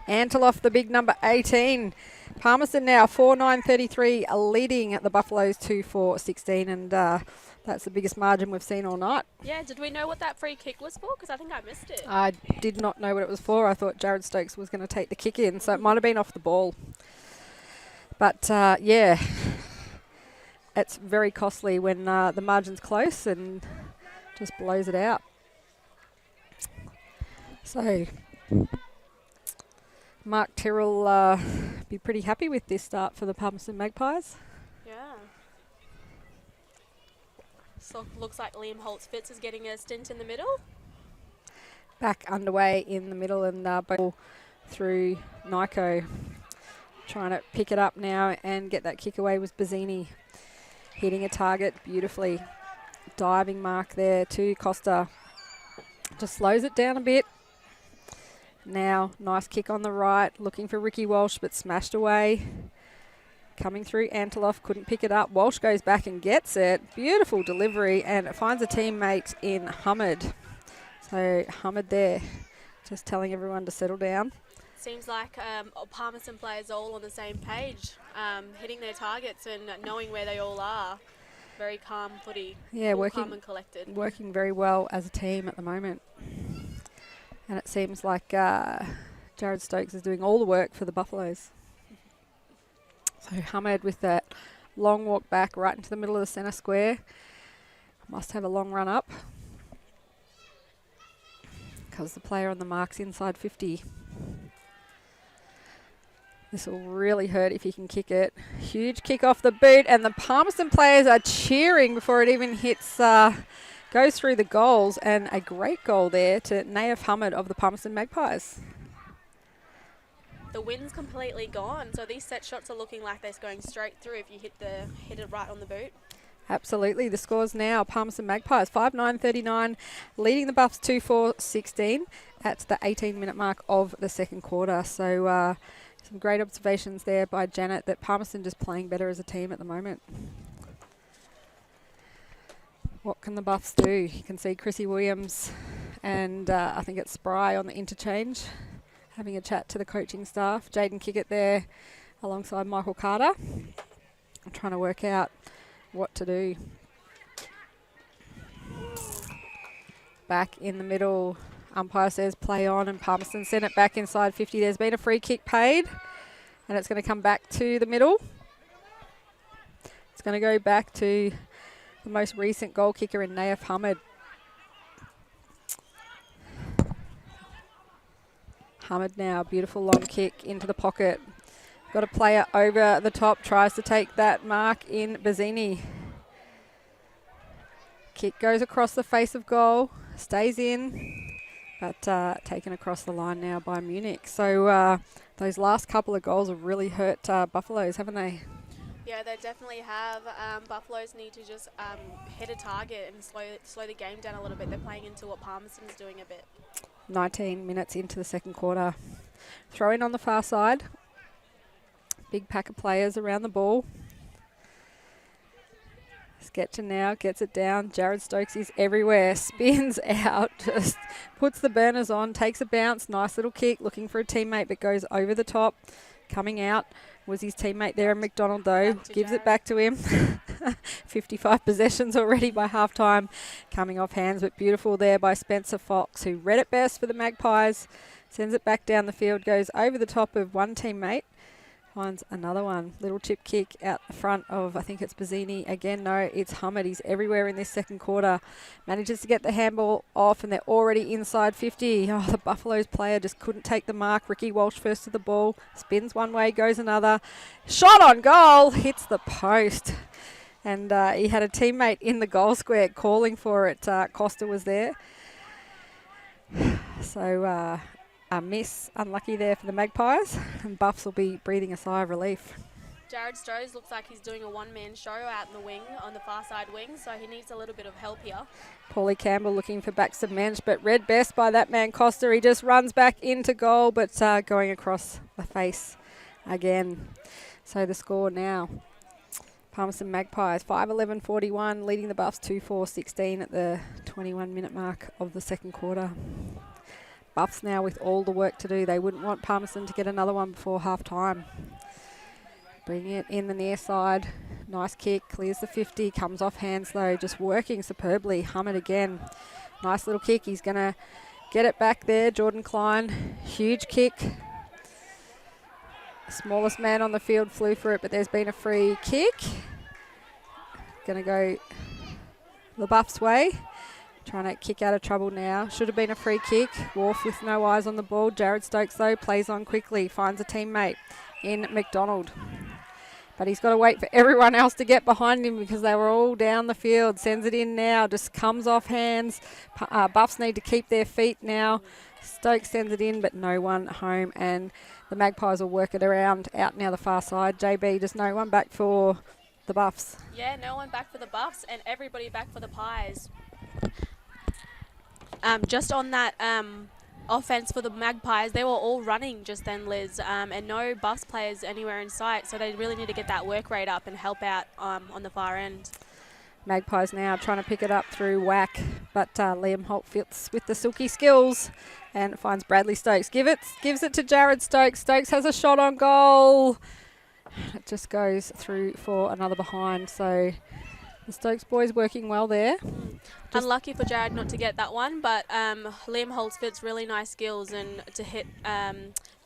Anteloff, the big number 18. Palmerston now 4-9-33 leading the Buffaloes 2-4-16, and that's the biggest margin we've seen all night. Yeah, did we know what that free kick was for? Because I think I missed it. I did not know what it was for. I thought Jared Stokes was going to take the kick in, so it might have been off the ball. But yeah, it's very costly when the margin's close and just blows it out. So Mark Tyrrell be pretty happy with this start for the Palmerston Magpies. Yeah. So looks like Liam Holtz-Fitz is getting a stint in the middle. Back underway in the middle, and ball through Nyko. Trying to pick it up now and get that kick away was Bazzini. Hitting a target beautifully. Diving mark there to Costa. Just slows it down a bit. Now, nice kick on the right. Looking for Ricky Walsh, but smashed away. Coming through Anteloff, couldn't pick it up. Walsh goes back and gets it. Beautiful delivery, and it finds a teammate in Hamid. So Hamid there, just telling everyone to settle down. Seems like Palmerston players are all on the same page, hitting their targets and knowing where they all are. Very calm footy. Yeah, calm and collected. Working very well as a team at the moment. And it seems like Jared Stokes is doing all the work for the Buffaloes. So Hamid with that long walk back right into the middle of the centre square. Must have a long run up because the player on the mark's inside 50. This will really hurt if he can kick it. Huge kick off the boot, and the Palmerston players are cheering before it even hits, goes through the goals, and a great goal there to Naif Hamid of the Palmerston Magpies. The wind's completely gone, so these set shots are looking like they're going straight through if you hit it right on the boot. Absolutely. The scores now, Palmerston Magpies 5-9-39, leading the Buffs 2-4-16 at the 18-minute mark of the second quarter. So some great observations there by Janet that Palmerston just playing better as a team at the moment. What can the Buffs do? You can see Chrissy Williams and I think it's Spry on the interchange, having a chat to the coaching staff. Jaden Kickett there alongside Michael Carter. I'm trying to work out what to do. Back in the middle, umpire says play on, and Palmerston sent it back inside 50. There's been a free kick paid, and it's going to come back to the middle. It's going to go back to the most recent goal kicker in Naif Hamid. Hamid now, beautiful long kick into the pocket. Got a player over the top, tries to take that mark in Bazzini. Kick goes across the face of goal, stays in, but taken across the line now by Munich. So those last couple of goals have really hurt Buffaloes, haven't they? Yeah, they definitely have. Buffaloes need to just hit a target and slow the game down a little bit. They're playing into what Palmerston's doing a bit. 19 minutes into the second quarter. Throw in on the far side. Big pack of players around the ball. Sketcher now gets it down. Jared Stokes is everywhere. Spins out. Just puts the burners on. Takes a bounce. Nice little kick. Looking for a teammate, but goes over the top. Coming out was his teammate there, McDonald, though. Gives it back to him. 55 possessions already by halftime. Coming off hands, but beautiful there by Spencer Fox, who read it best for the Magpies. Sends it back down the field. Goes over the top of one teammate. Finds another one. Little chip kick out the front of, I think it's Bazzini. Again, no, it's Hamid. He's everywhere in this second quarter. Manages to get the handball off, and they're already inside 50. Oh, the Buffaloes player just couldn't take the mark. Ricky Walsh first to the ball. Spins one way, goes another. Shot on goal. Hits the post. And he had a teammate in the goal square calling for it. Costa was there. So a miss, unlucky there for the Magpies, and Buffs will be breathing a sigh of relief. Jared Strohs looks like he's doing a one-man show out in the wing, on the far side wing, so he needs a little bit of help here. Paulie Campbell looking for backs of mensch, but read best by that man Costa. He just runs back into goal, but going across the face again. So the score now, Palmerston Magpies 5-11-41, leading the Buffs 2-4-16 at the 21-minute mark of the second quarter. Buffs now with all the work to do. They wouldn't want Palmerston to get another one before half time. Bringing it in the near side. Nice kick, clears the 50, comes off hands though, just working superbly. Hamid again. Nice little kick. He's going to get it back there. Jordan Klein, huge kick. Smallest man on the field flew for it, but there's been a free kick. Going to go the Buffs' way. Trying to kick out of trouble now. Should have been a free kick. Wharf with no eyes on the ball. Jared Stokes, though, plays on quickly. Finds a teammate in McDonald. But he's got to wait for everyone else to get behind him because they were all down the field. Sends it in now. Just comes off hands. Buffs need to keep their feet now. Stokes sends it in, but no one home. And the Magpies will work it around out now the far side. JB, just no one back for the Buffs. Yeah, no one back for the Buffs and everybody back for the Pies. Just on that offense for the Magpies, they were all running just then, Liz, and no Buffs players anywhere in sight, so they really need to get that work rate up and help out on the far end. Magpies now trying to pick it up through whack, but Liam Holt fits with the silky skills and finds Bradley Stokes. Gives it to Jared Stokes. Stokes has a shot on goal. It just goes through for another behind, so the Stokes boys working well there. Unlucky for Jared not to get that one, but Liam Holtz fits really nice skills and to hit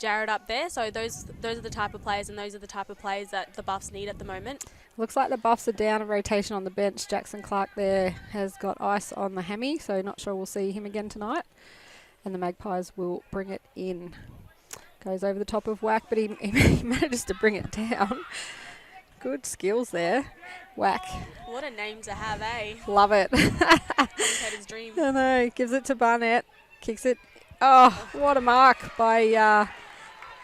Jared up there. So those are the type of players, and those are the type of players that the Buffs need at the moment. Looks like the Buffs are down a rotation on the bench. Jackson Clark there has got ice on the hammy, so not sure we'll see him again tonight. And the Magpies will bring it in. Goes over the top of Whack, but he manages to bring it down. Good skills there. Whack. What a name to have, eh? Love it. Commentator's dream. I know. Gives it to Barnett. Kicks it. Oh, what a mark by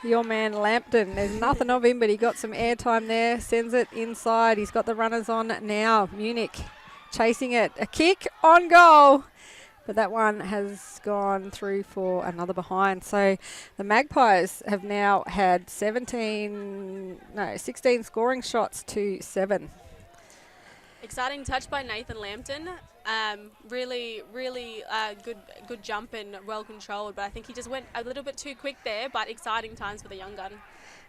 your man Lampton. There's nothing of him, but he got some airtime there. Sends it inside. He's got the runners on now. Munich chasing it. A kick on goal. But that one has gone through for another behind. So the Magpies have now had 16 scoring shots to 7. Exciting touch by Nathan Lampton. Really good jump and well controlled, but I think he just went a little bit too quick there, but exciting times for the young gun.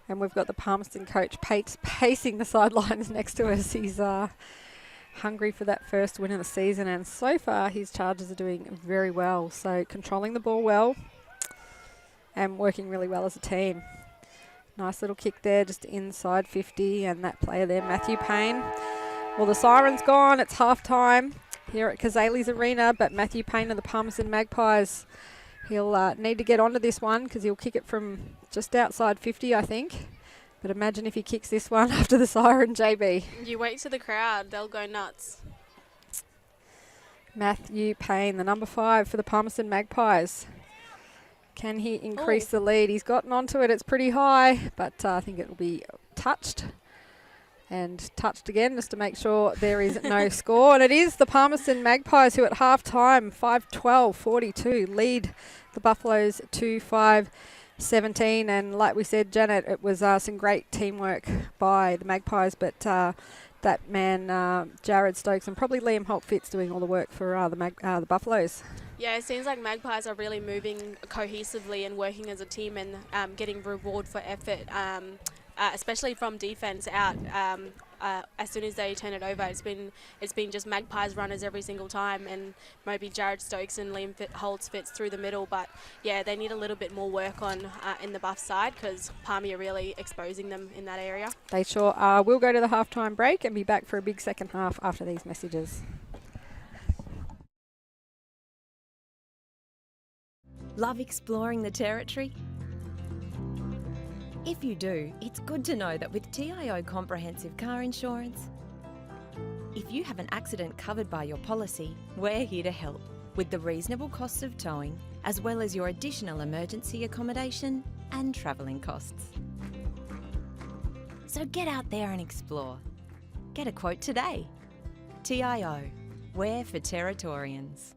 And we've got the Palmerston coach pacing the sidelines next to us. He's hungry for that first win of the season, and so far his Chargers are doing very well. So controlling the ball well and working really well as a team. Nice little kick there, just inside 50, and that player there, Matthew Payne. Well, the siren's gone. It's half time here at Cazalys Arena, but Matthew Payne of the Palmerston Magpies, he'll need to get onto this one because he'll kick it from just outside 50, I think. But imagine if he kicks this one after the siren, JB. You wait to the crowd, they'll go nuts. Matthew Payne, the number 5 for the Palmerston Magpies. Can he increase the lead? He's gotten onto it. It's pretty high, but I think it will be touched. And touched again just to make sure there is no score. And it is the Palmerston Magpies who at half-time, 5-12-42, lead the Buffaloes 2-5-17. And like we said, Janet, it was some great teamwork by the Magpies, but that man, Jared Stokes, and probably Liam Holt-Fitz doing all the work for the Buffaloes. Yeah, it seems like Magpies are really moving cohesively and working as a team and getting reward for effort. Especially from defence out, as soon as they turn it over, it's been just Magpies runners every single time, and maybe Jared Stokes and Liam Holtz-Fitz through the middle. But yeah, they need a little bit more work on in the Buff side because Palmy are really exposing them in that area. They sure are. We'll go to the halftime break and be back for a big second half after these messages. Love exploring the territory? If you do, it's good to know that with TIO Comprehensive Car Insurance, if you have an accident covered by your policy, we're here to help with the reasonable costs of towing, as well as your additional emergency accommodation and travelling costs. So get out there and explore. Get a quote today. TIO, we're for Territorians.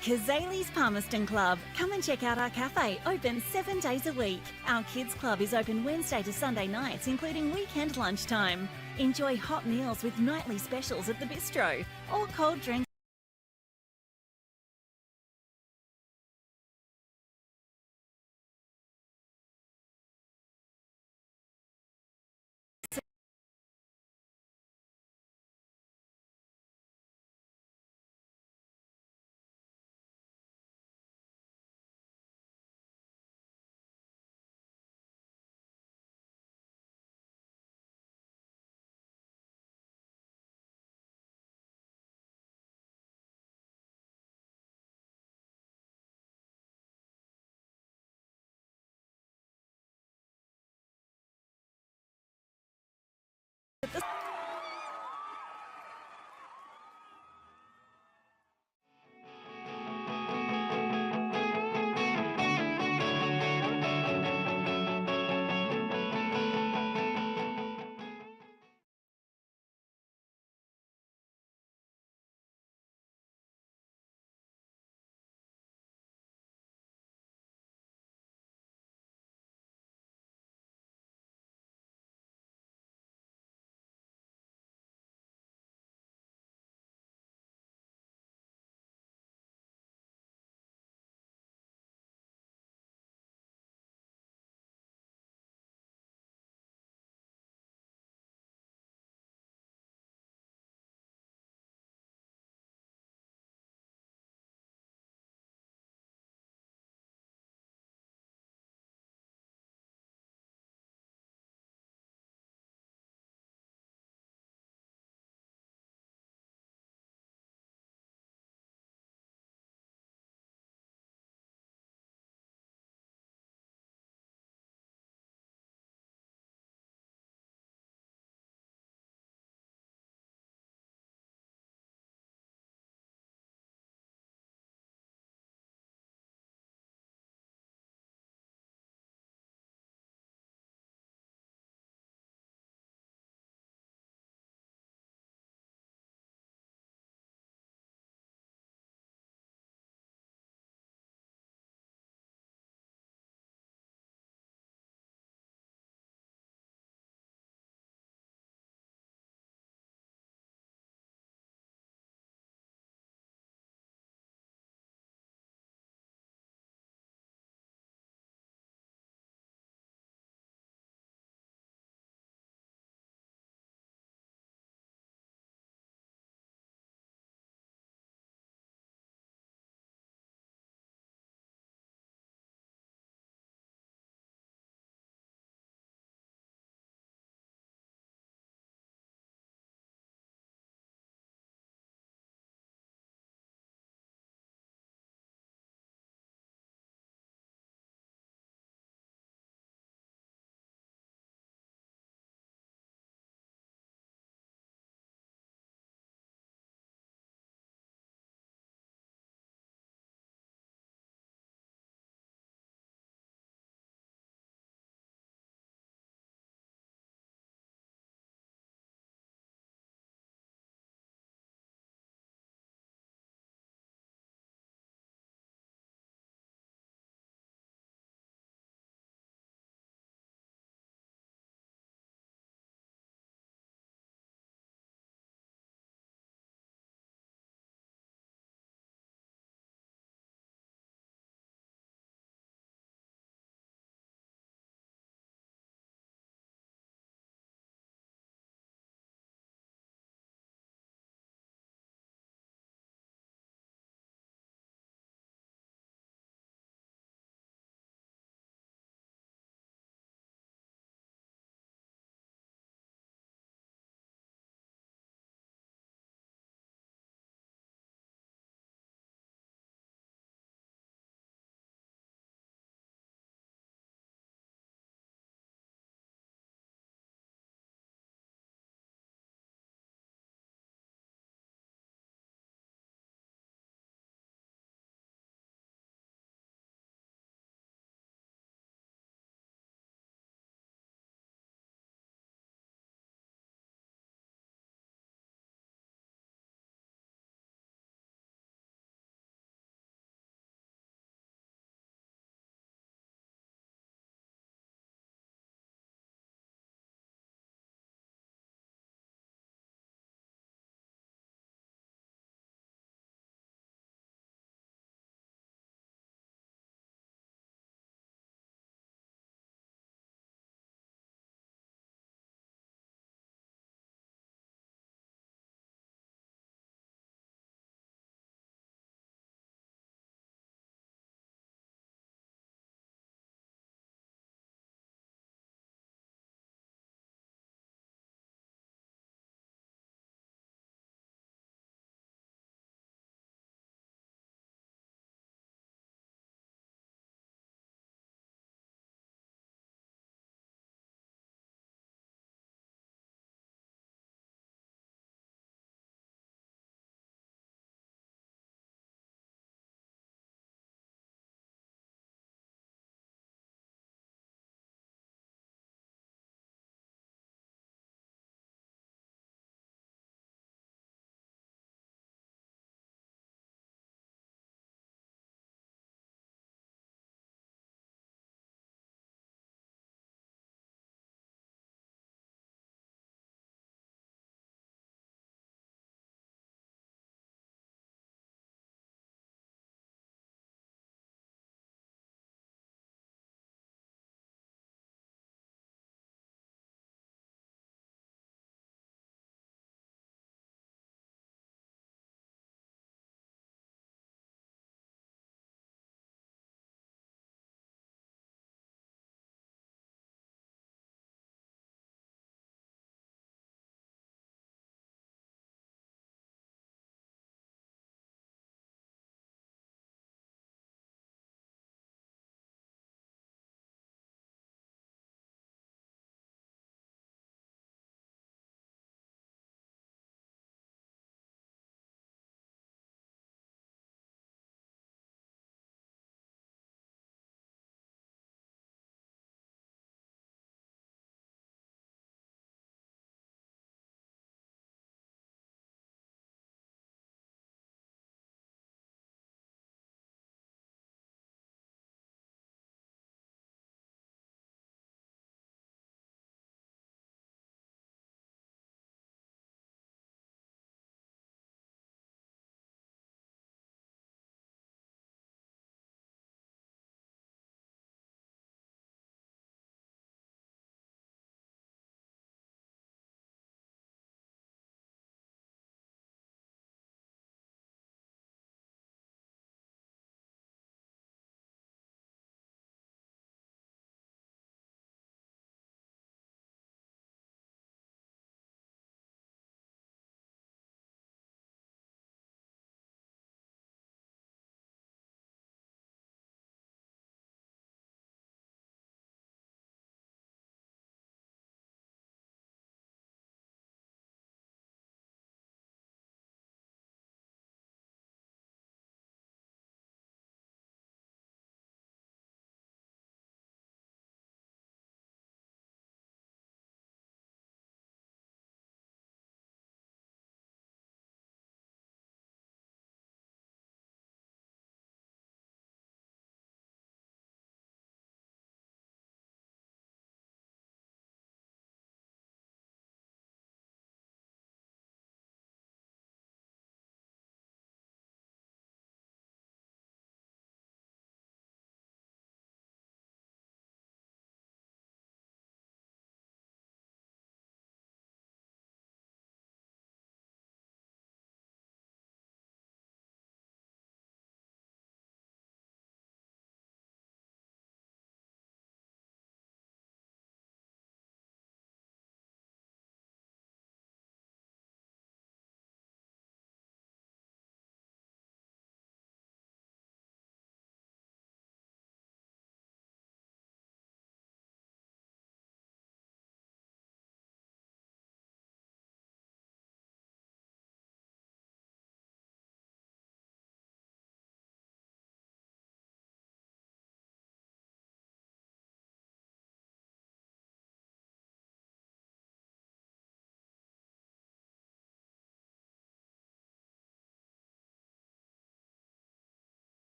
Cazalys Palmerston Club. Come and check out our cafe, open 7 days a week. Our kids club is open Wednesday to Sunday nights, including weekend lunchtime. Enjoy hot meals with nightly specials at the bistro or cold drinks.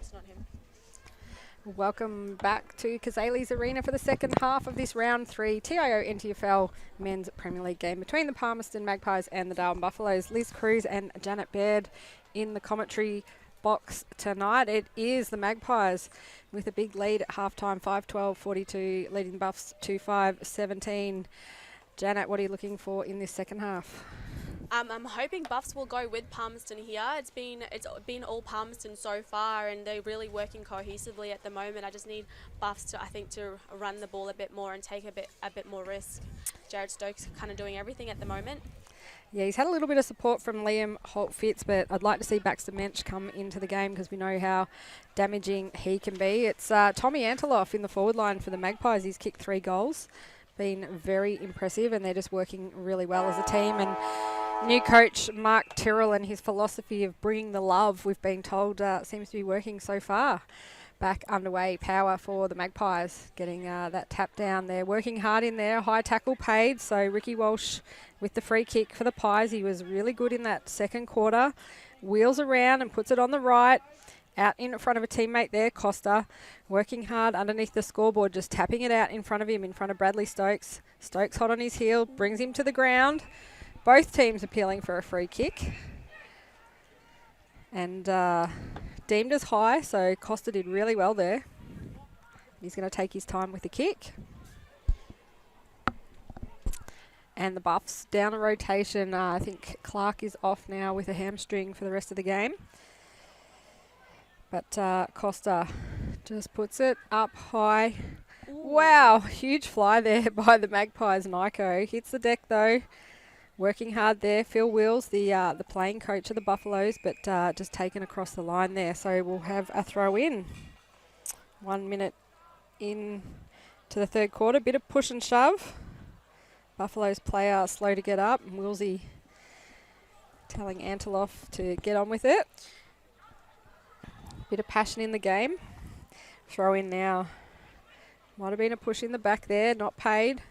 it's not him. Welcome back to Cazalys Arena for the second half of this round 3 TIO NTFL Men's Premier League game between the Palmerston Magpies and the Darwin Buffaloes. Liz Cruz and Janet Baird in the commentary box tonight. It is the Magpies with a big lead at halftime, 5-12-42, leading the Buffs 2-5-17. Janet, what are you looking for in this second half? I'm hoping Buffs will go with Palmerston here. It's been all Palmerston so far, and they're really working cohesively at the moment. I just need Buffs to run the ball a bit more and take a bit more risk. Jared Stokes kind of doing everything at the moment. Yeah, he's had a little bit of support from Liam Holt-Fitz, but I'd like to see Baxter Mensch come into the game because we know how damaging he can be. It's Tommy Anteloff in the forward line for the Magpies. He's kicked 3 goals, been very impressive, and they're just working really well as a team. And new coach Mark Tyrrell and his philosophy of bringing the love, we've been told, seems to be working so far. Back underway, power for the Magpies, getting that tap down there. Working hard in there, high tackle paid. So Ricky Walsh with the free kick for the Pies. He was really good in that second quarter. Wheels around and puts it on the right. Out in front of a teammate there, Costa. Working hard underneath the scoreboard, just tapping it out in front of him, in front of Bradley Stokes. Stokes hot on his heel, brings him to the ground. Both teams appealing for a free kick. And deemed as high, so Costa did really well there. He's going to take his time with the kick. And the Buffs down a rotation. I think Clark is off now with a hamstring for the rest of the game. But Costa just puts it up high. Ooh. Wow, huge fly there by the Magpies. Nyko hits the deck though. Working hard there. Phil Wills, the playing coach of the Buffaloes, but just taken across the line there. So we'll have a throw in. 1 minute in to the third quarter. Bit of push and shove. Buffaloes player slow to get up. Willsey telling Anteloff to get on with it. Bit of passion in the game. Throw in now. Might have been a push in the back there, not paid.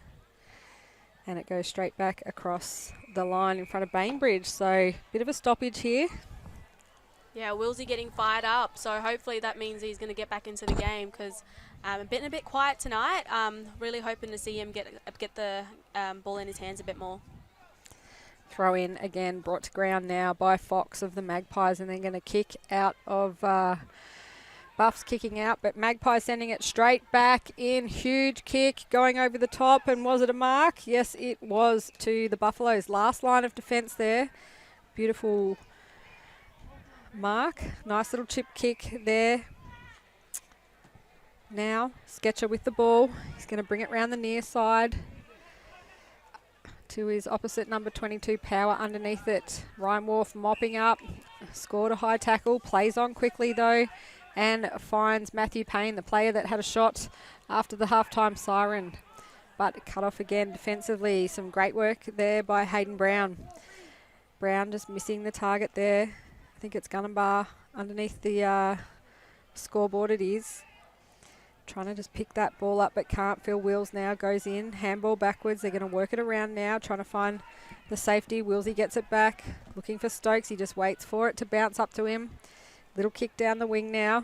And it goes straight back across the line in front of Bainbridge. So, bit of a stoppage here. Yeah, Willsey getting fired up. So, hopefully that means he's going to get back into the game because been a bit quiet tonight. Really hoping to see him get the ball in his hands a bit more. Throw in again, brought to ground now by Fox of the Magpies. And they're going to kick out of... Buffs kicking out, but Magpies sending it straight back in. Huge kick going over the top. And was it a mark? Yes, it was to the Buffaloes. Last line of defence there. Beautiful mark. Nice little chip kick there. Now, Sketcher with the ball. He's going to bring it round the near side to his opposite number 22, Power underneath it. Ryan Wharf mopping up. Scored a high tackle. Plays on quickly though. And finds Matthew Payne, the player that had a shot after the halftime siren. But cut off again defensively. Some great work there by Hayden Brown. Brown just missing the target there. I think it's Gunnabar underneath the scoreboard it is. Trying to just pick that ball up but can't. Phil Wills now goes in. Handball backwards. They're going to work it around now. Trying to find the safety. Willsey gets it back. Looking for Stokes. He just waits for it to bounce up to him. Little kick down the wing now.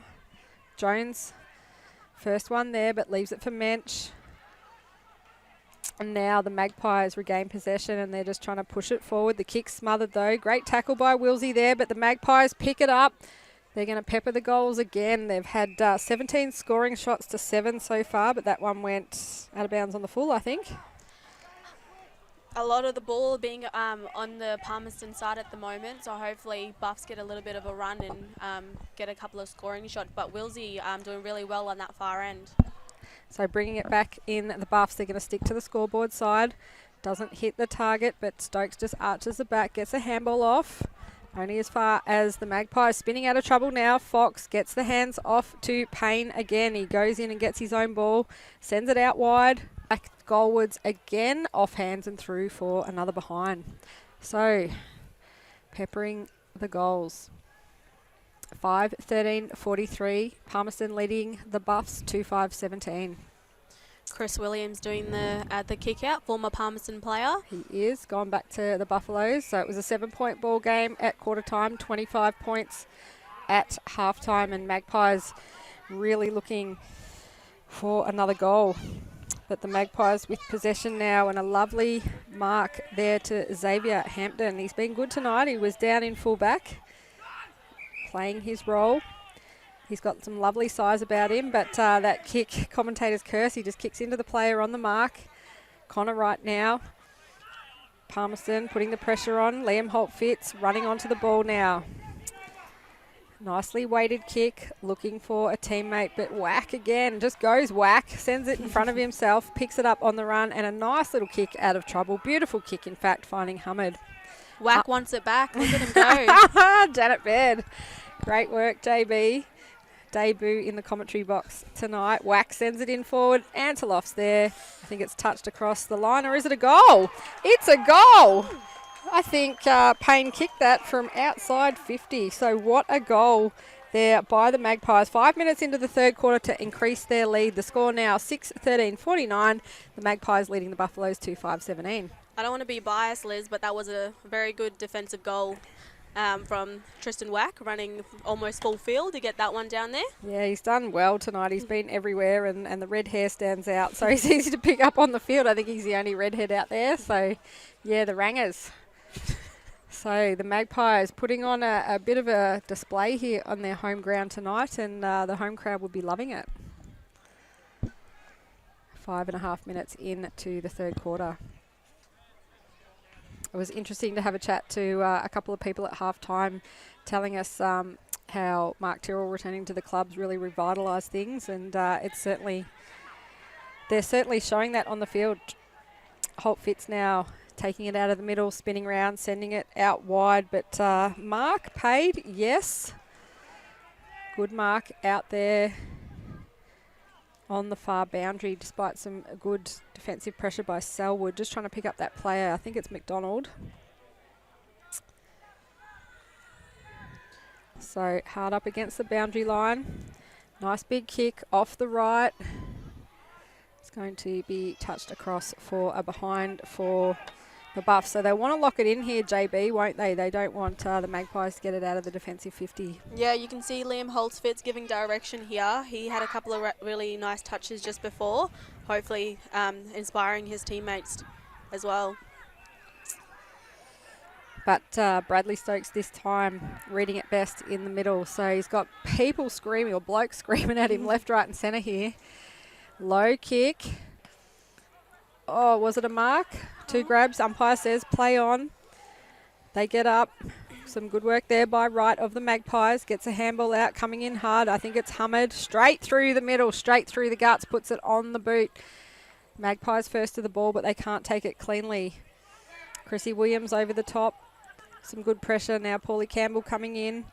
Jones, first one there, but leaves it for Mensch. And now the Magpies regain possession and they're just trying to push it forward. The kick smothered though. Great tackle by Willsey there, but the Magpies pick it up. They're going to pepper the goals again. They've had 17 scoring shots to 7 so far, but that one went out of bounds on the full, I think. A lot of the ball being on the Palmerston side at the moment, so hopefully Buffs get a little bit of a run and get a couple of scoring shots. But Willsey doing really well on that far end. So bringing it back in the Buffs, they're going to stick to the scoreboard side. Doesn't hit the target, but Stokes just arches the back, gets a handball off. Only as far as the Magpies spinning out of trouble now. Fox gets the hands off to Payne again. He goes in and gets his own ball, sends it out wide. Back goalwards again, off hands and through for another behind. So, peppering the goals. 5-13-43. Palmerston leading the Buffs 2-5-17. Chris Williams doing the kick out, former Palmerston player. He is gone back to the Buffaloes. So it was a 7-point ball game at quarter time, 25 points at halftime, and Magpies really looking for another goal. But the Magpies with possession now, and a lovely mark there to Xavier Hampton. He's been good tonight. He was down in full-back, playing his role. He's got some lovely size about him, but that kick, commentator's curse, he just kicks into the player on the mark. Connor right now. Palmerston putting the pressure on. Liam Holt-Fitz running onto the ball now. Nicely weighted kick, looking for a teammate, but whack again. Just goes whack, sends it in front of himself, picks it up on the run, and a nice little kick out of trouble. Beautiful kick, in fact, finding Hamid. Whack wants it back. Look at him go. Janet Baird. Great work, JB. Debut in the commentary box tonight. Whack sends it in forward. Antelof's there. I think it's touched across the line, or is it a goal? It's a goal. I think Payne kicked that from outside 50. So what a goal there by the Magpies. 5 minutes into the third quarter to increase their lead. The score now 6-13-49. The Magpies leading the Buffaloes 2-5-17. I don't want to be biased, Liz, but that was a very good defensive goal from Tristan Wack, running almost full field to get that one down there. Yeah, he's done well tonight. He's been everywhere, and the red hair stands out. So he's easy to pick up on the field. I think he's the only redhead out there. So, yeah, the Rangers. So the Magpies putting on a bit of a display here on their home ground tonight, and the home crowd will be loving it. 5.5 minutes into the third quarter. It was interesting to have a chat to a couple of people at halftime telling us how Mark Tyrrell returning to the club's really revitalised things, and they're certainly showing that on the field. Holt-Fitz now taking it out of the middle, spinning round, sending it out wide, but mark paid, yes. Good mark out there on the far boundary, despite some good defensive pressure by Selwood. Just trying to pick up that player. I think it's McDonald. So hard up against the boundary line. Nice big kick off the right. It's going to be touched across for a behind for the Buffs. So they want to lock it in here, JB, won't they? They don't want the Magpies to get it out of the defensive 50. Yeah, you can see Liam Holtzfitz giving direction here. He had a couple of really nice touches just before, hopefully inspiring his teammates as well. But Bradley Stokes this time reading it best in the middle. So he's got people screaming, or blokes screaming at him left, right and centre here. Low kick. Oh, was it a mark? 2 grabs. Umpire says play on. They get up. Some good work there by right of the Magpies. Gets a handball out, coming in hard. I think it's Hamid. Straight through the middle, straight through the guts. Puts it on the boot. Magpies first to the ball, but they can't take it cleanly. Chrissy Williams over the top. Some good pressure now. Paulie Campbell coming in.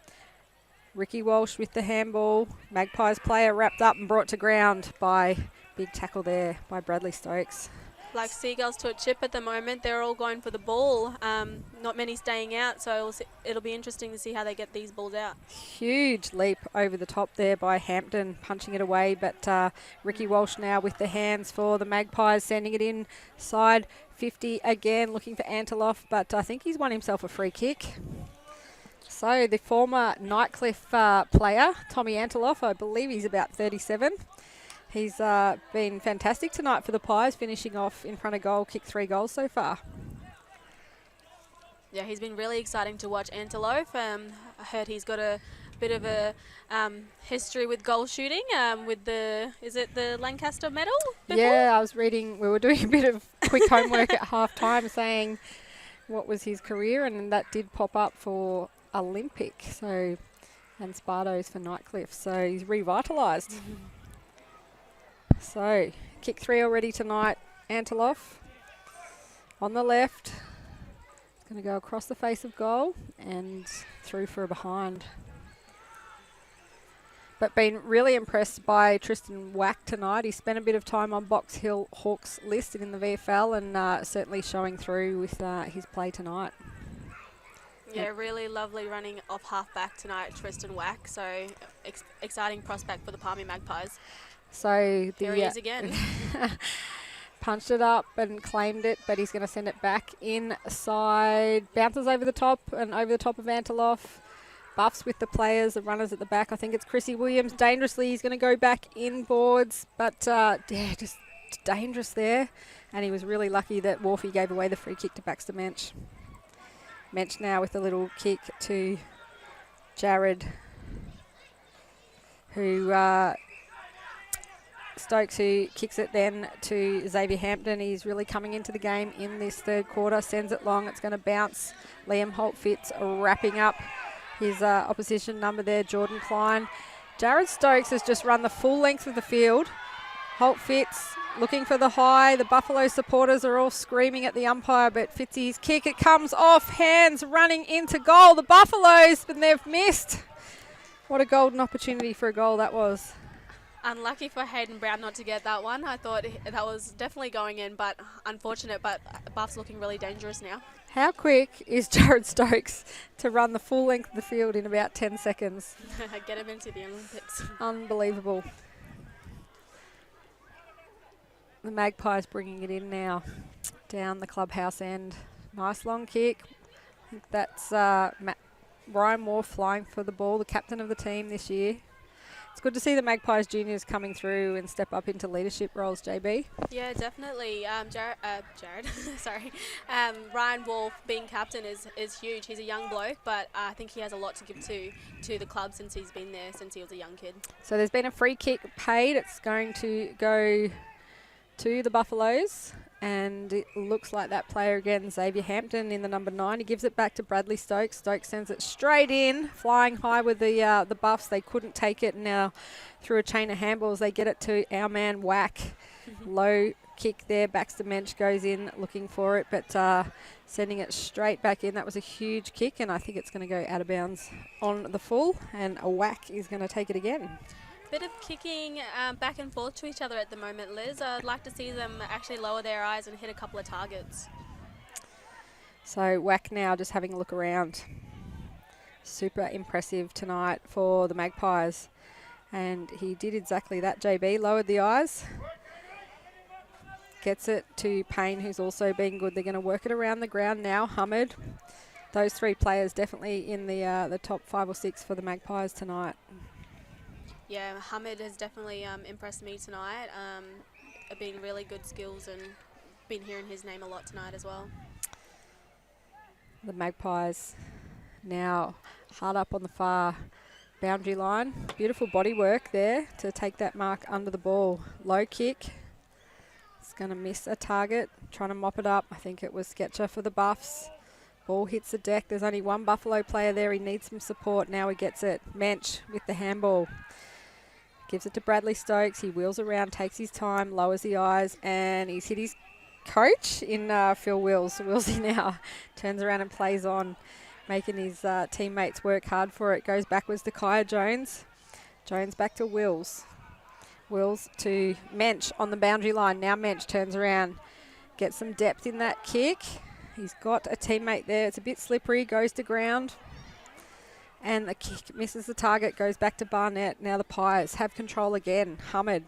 Ricky Walsh with the handball. Magpies player wrapped up and brought to ground by big tackle there by Bradley Stokes. Like seagulls to a chip at the moment. They're all going for the ball. Not many staying out, so it'll be interesting to see how they get these balls out. Huge leap over the top there by Hampton, punching it away. But Ricky Walsh now with the hands for the Magpies, sending it inside 50 again, looking for Anteloff. But I think he's won himself a free kick. So the former Nightcliff player, Tommy Anteloff, I believe he's about 37. He's been fantastic tonight for the Pies, finishing off in front of goal, kicked 3 goals so far. Yeah, he's been really exciting to watch, Antelope. I heard he's got a bit of a history with goal shooting with is it the Lancaster medal before? Yeah, I was reading, we were doing a bit of quick homework at half-time saying what was his career, and that did pop up for Olympic, so, and Sparto's for Nightcliff, so he's revitalised. Mm-hmm. So, kick 3 already tonight. Anteloff on the left. It's going to go across the face of goal and through for a behind. But been really impressed by Tristan Wack tonight. He spent a bit of time on Box Hill Hawks list and in the VFL, and certainly showing through with his play tonight. Yeah, really lovely running off half-back tonight, Tristan Wack. So, exciting prospect for the Palmy Magpies. So here he is again. Punched it up and claimed it, but he's going to send it back inside. Bounces over the top and over the top of Anteloff. Buffs with the players, the runners at the back. I think it's Chrissy Williams. Dangerously, he's going to go back inboards, but just dangerous there. And he was really lucky that Wharfie gave away the free kick to Baxter Mensch. Mensch now with a little kick to Jared, who Stokes, who kicks it then to Xavier Hampton. He's really coming into the game in this third quarter. Sends it long. It's going to bounce. Liam Holt-Fitz wrapping up his opposition number there, Jordan Klein. Jared Stokes has just run the full length of the field. Holt-Fitz looking for the high. The Buffalo supporters are all screaming at the umpire, but Fitzy's kick, it comes off hands, running into goal. The Buffaloes, but they've missed. What a golden opportunity for a goal that was. Unlucky for Hayden Brown not to get that one. I thought that was definitely going in, but unfortunate. But Buff's looking really dangerous now. How quick is Jared Stokes to run the full length of the field in about 10 seconds? Get him into the Olympics. Unbelievable. The Magpies bringing it in now, down the clubhouse end. Nice long kick. I think that's Ryan Moore flying for the ball, the captain of the team this year. It's good to see the Magpies juniors coming through and step up into leadership roles, JB. Yeah, definitely. Jared, sorry. Ryan Wolf being captain is huge. He's a young bloke, but I think he has a lot to give to the club since he's been there since he was a young kid. So there's been a free kick paid. It's going to go to the Buffaloes, and it looks like that player again, Xavier Hampton, in the number 9. He gives it back to Bradley Stokes. Stokes sends it straight in, flying high with the Buffs. They couldn't take it. Now through a chain of handballs, they get it to our man Whack. Low kick there. Baxter Mensch goes in looking for it, but sending it straight back in. That was a huge kick, and I think it's going to go out of bounds on the full, and a Whack is going to take it again. Bit of kicking back and forth to each other at the moment, Liz. I'd like to see them actually lower their eyes and hit a couple of targets. So Whack now just having a look around. Super impressive tonight for the Magpies. And he did exactly that, JB. Lowered the eyes. Gets it to Payne, who's also been good. They're going to work it around the ground now. Hamid. Those three players definitely in the top 5 or 6 for the Magpies tonight. Yeah, Hamid has definitely impressed me tonight. Been really good skills, and been hearing his name a lot tonight as well. The Magpies now hard up on the far boundary line. Beautiful body work there to take that mark under the ball. Low kick. It's going to miss a target. Trying to mop it up. I think it was Sketcher for the Buffs. Ball hits the deck. There's only one Buffalo player there. He needs some support. Now he gets it. Mensch with the handball. Gives it to Bradley Stokes. He wheels around, takes his time, lowers the eyes, and he's hit his coach in Phil Wills. Willsy now turns around and plays on, making his teammates work hard for it. Goes backwards to Kaya Jones. Jones back to Wills. Wills to Mensch on the boundary line. Now Mensch turns around, gets some depth in that kick. He's got a teammate there. It's a bit slippery, goes to ground. And the kick misses the target, goes back to Barnett. Now the Pies have control again. Hamid.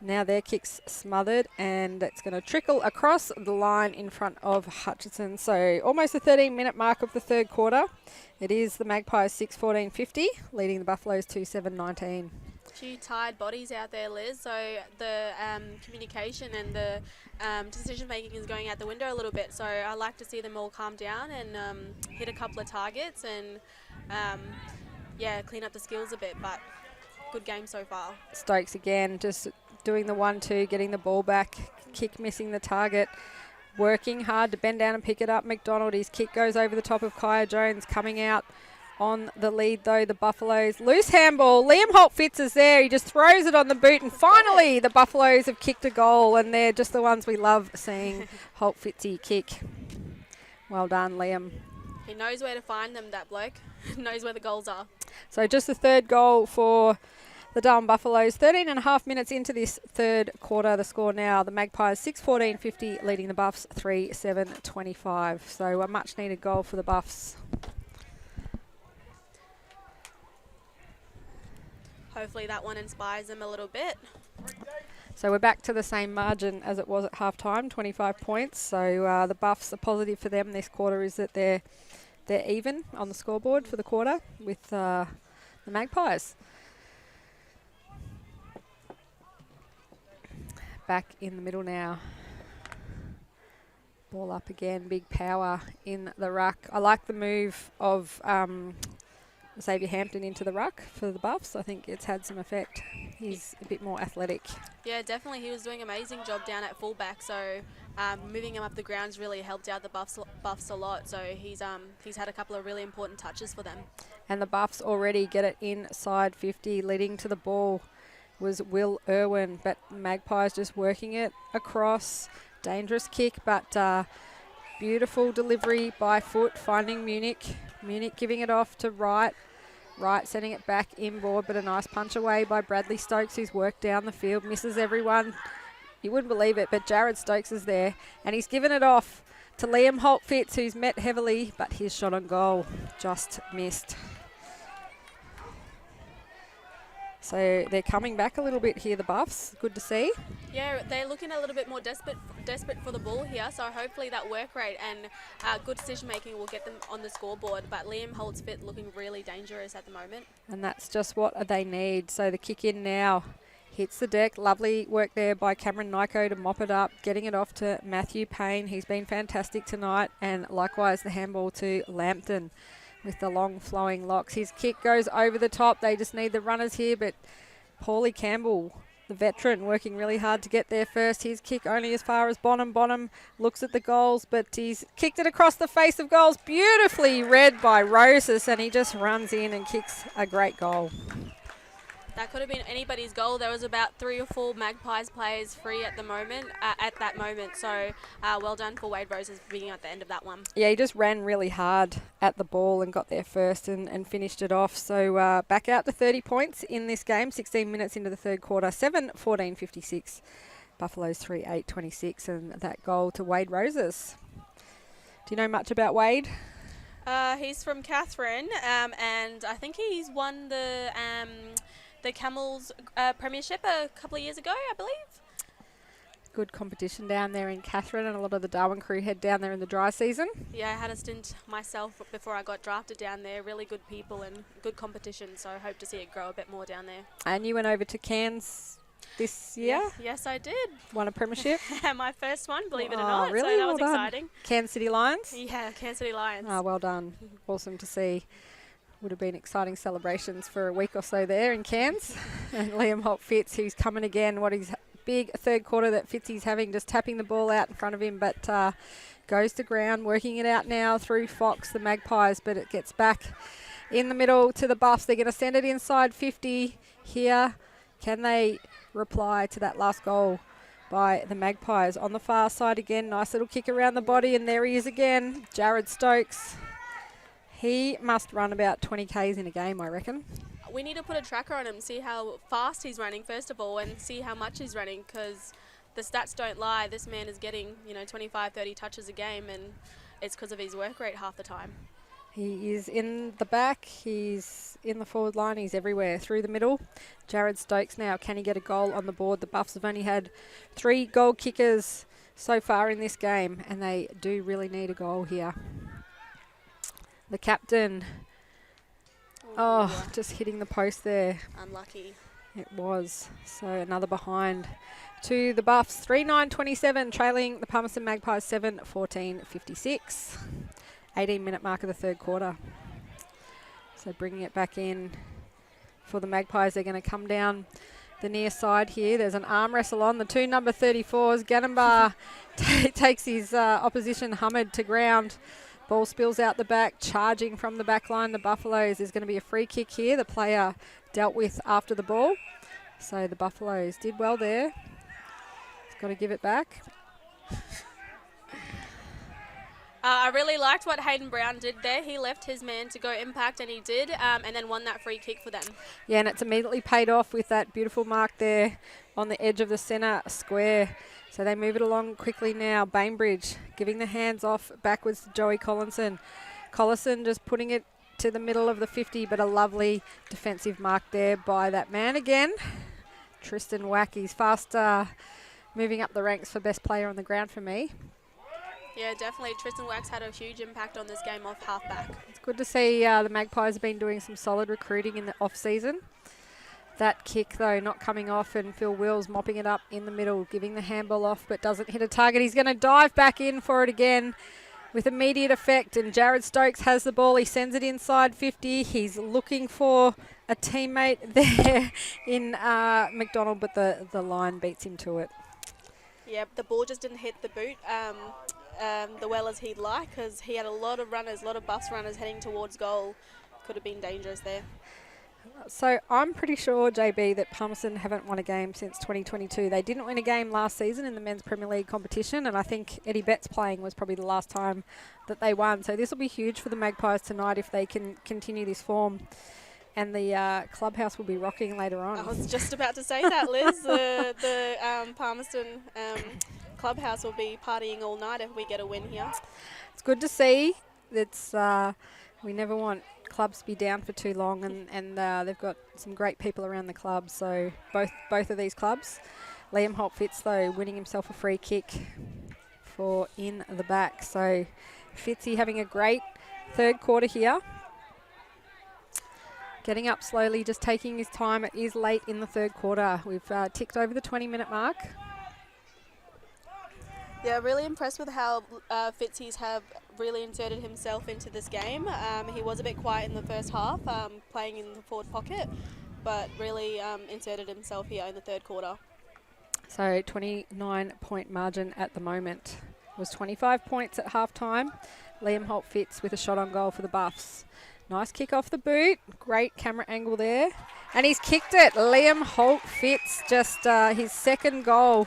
Now their kick's smothered, and it's going to trickle across the line in front of Hutchison. So almost the 13-minute mark of the third quarter. It is the Magpies 6-14-50, leading the Buffaloes 2-7-19. Few tired bodies out there, Liz. So the communication and the decision making is going out the window a little bit. So I like to see them all calm down and hit a couple of targets and clean up the skills a bit. But good game so far. Stokes again, just doing the 1-2, getting the ball back. Kick missing the target. Working hard to bend down and pick it up. McDonald, his kick goes over the top of Kaya Jones, coming out on the lead though, the Buffaloes. Loose handball. Liam Holt-Fitz is there. He just throws it on the boot, and finally the Buffaloes have kicked a goal, and they're just the ones we love seeing. Holt-Fitzy kick. Well done, Liam. He knows where to find them, that bloke. Knows where the goals are. So just the third goal for the Darwin Buffaloes. 13 and a half minutes into this third quarter. The score now, the Magpies 6-14-50, leading the Buffs 3-7-25. So a much needed goal for the Buffs. Hopefully that one inspires them a little bit. So we're back to the same margin as it was at half-time, 25 points. So the Buffs, a positive for them this quarter is that they're they're even on the scoreboard for the quarter with the Magpies. Back in the middle now. Ball up again, big power in the ruck. I like the move of Xavier Hampton into the ruck for the Buffs. I think it's had some effect. He's a bit more athletic. Yeah, definitely. He was doing an amazing job down at fullback. So moving him up the ground's really helped out the Buffs a lot. So he's had a couple of really important touches for them. And the Buffs already get it inside 50, leading to the ball was Will Irwin, but Magpies just working it across. Dangerous kick, but beautiful delivery by foot, finding Munich. Munich giving it off to Wright. Wright sending it back inboard, but a nice punch away by Bradley Stokes, who's worked down the field, misses everyone. You wouldn't believe it, but Jared Stokes is there, and he's given it off to Liam Holt-Fitz, who's met heavily, but his shot on goal just missed. So they're coming back a little bit here, the Buffs. Good to see. Yeah, they're looking a little bit more desperate for the ball here. So hopefully that work rate and good decision making will get them on the scoreboard. But Liam Holtzfit looking really dangerous at the moment. And that's just what they need. So the kick in now hits the deck. Lovely work there by Cameron Nyko to mop it up, getting it off to Matthew Payne. He's been fantastic tonight. And likewise the handball to Lambton with the long flowing locks. His kick goes over the top. They just need the runners here, but Paulie Campbell, the veteran, working really hard to get there first. His kick only as far as Bonham. Bonham looks at the goals, but he's kicked it across the face of goals. Beautifully read by Roses, and he just runs in and kicks a great goal. That could have been anybody's goal. There was about 3 or 4 Magpies players free at the moment, at that moment. So well done for Wade Roses being at the end of that one. Yeah, he just ran really hard at the ball and got there first and finished it off. So back out to 30 points in this game, 16 minutes into the third quarter, 7-14-56. Buffaloes 3-8-26, and that goal to Wade Roses. Do you know much about Wade? He's from Catherine, and I think he's won the Camels Premiership a couple of years ago, I believe. Good competition down there in Catherine, and a lot of the Darwin crew head down there in the dry season. Yeah, I had a stint myself before I got drafted down there. Really good people and good competition, so I hope to see it grow a bit more down there. And you went over to Cairns this year? Yes, I did. Won a premiership? My first one, believe it or not. Really? So that was well exciting. Cairns City Lions? Yeah, Cairns City Lions. Oh, well done. Awesome to see. Would have been exciting celebrations for a week or so there in Cairns. And Liam Holt-Fitz, who's coming again, what his big third quarter that Fitzy's having, just tapping the ball out in front of him, but goes to ground, working it out now through Fox, the Magpies, but it gets back in the middle to the Buffs. They're going to send it inside 50 here. Can they reply to that last goal by the Magpies? On the far side again, nice little kick around the body, and there he is again, Jared Stokes. He must run about 20 Ks in a game, I reckon. We need to put a tracker on him, see how fast he's running, first of all, and see how much he's running, because the stats don't lie. This man is getting, 25, 30 touches a game, and it's because of his work rate half the time. He is in the back, he's in the forward line, he's everywhere. Through the middle, Jared Stokes now. Can he get a goal on the board? The Buffs have only had 3 goal kickers so far in this game, and they do really need a goal here. The captain, just hitting the post there. Unlucky. It was. So another behind to the Buffs. 3-9-27, trailing the Palmerston Magpies 7-14-56. 18-minute mark of the third quarter. So bringing it back in for the Magpies. They're going to come down the near side here. There's an arm wrestle on. The 2 number 34s. Ganambar takes his opposition Hamid to ground. Ball spills out the back, charging from the back line. The Buffaloes, there's going to be a free kick here. The player dealt with after the ball. So the Buffaloes did well there. He's got to give it back. I really liked what Hayden Brown did there. He left his man to go impact, and he did, and then won that free kick for them. Yeah, and it's immediately paid off with that beautiful mark there on the edge of the centre square. So they move it along quickly now. Bainbridge giving the hands off backwards to Joey Collinson. Collison just putting it to the middle of the 50, but a lovely defensive mark there by that man again. Tristan Wack, he's fast moving up the ranks for best player on the ground for me. Yeah, definitely. Tristan Wax had a huge impact on this game off halfback. It's good to see the Magpies have been doing some solid recruiting in the off-season. That kick, though, not coming off, and Phil Wills mopping it up in the middle, giving the handball off, but doesn't hit a target. He's going to dive back in for it again with immediate effect, and Jared Stokes has the ball. He sends it inside 50. He's looking for a teammate there in McDonald, but the line beats him to it. Yeah, the ball just didn't hit the boot the well as he'd like, because he had a lot of runners, a lot of Buffs runners heading towards goal. Could have been dangerous there. So I'm pretty sure, JB, that Palmerston haven't won a game since 2022. They didn't win a game last season in the Men's Premier League competition, and I think Eddie Betts playing was probably the last time that they won. So this will be huge for the Magpies tonight if they can continue this form. And the clubhouse will be rocking later on. I was just about to say that, Liz. the Palmerston clubhouse will be partying all night if we get a win here. It's good to see. It's we never want clubs to be down for too long, and they've got some great people around the club. So both of these clubs. Liam Holt-Fitz, though, winning himself a free kick for in the back. So Fitzy having a great third quarter here. Getting up slowly, just taking his time. It is late in the third quarter. We've ticked over the 20-minute mark. Yeah, really impressed with how Fitzy's have really inserted himself into this game. He was a bit quiet in the first half, playing in the forward pocket, but really inserted himself here in the third quarter. So 29-point margin at the moment. It was 25 points at half-time. Liam Holt-Fitz with a shot on goal for the Buffs. Nice kick off the boot. Great camera angle there. And he's kicked it. Liam Holt-Fitz, just his second goal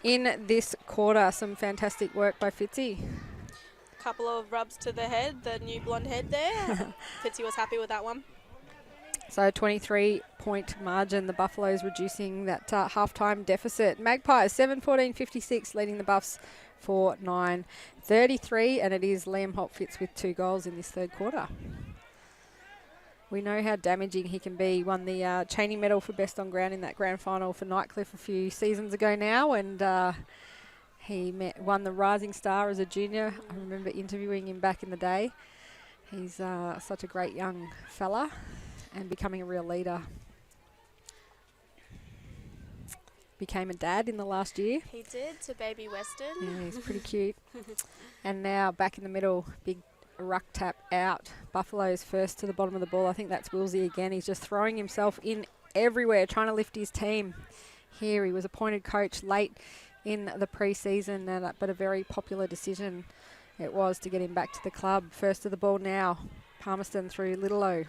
in this quarter. Some fantastic work by Fitzy. Couple of rubs to the head, the new blonde head there. Fitzy was happy with that one. So 23-point margin. The Buffaloes reducing that half-time deficit. Magpies 7-14-56 leading the Buffs 4-9-33. And it is Liam Holt-Fitz with 2 goals in this third quarter. We know how damaging he can be. Won the Cheney medal for best on ground in that grand final for Nightcliff a few seasons ago now, and he won the Rising Star as a junior. I remember interviewing him back in the day. He's such a great young fella and becoming a real leader. Became a dad in the last year. He did, to baby Weston. Yeah, he's pretty cute. And now back in the middle, big ruck tap out. Buffalo's first to the bottom of the ball. I think that's Wilsey again. He's just throwing himself in everywhere, trying to lift his team. Here he was appointed coach late in the pre-season, but a very popular decision it was to get him back to the club. First to the ball now. Palmerston through Little-O.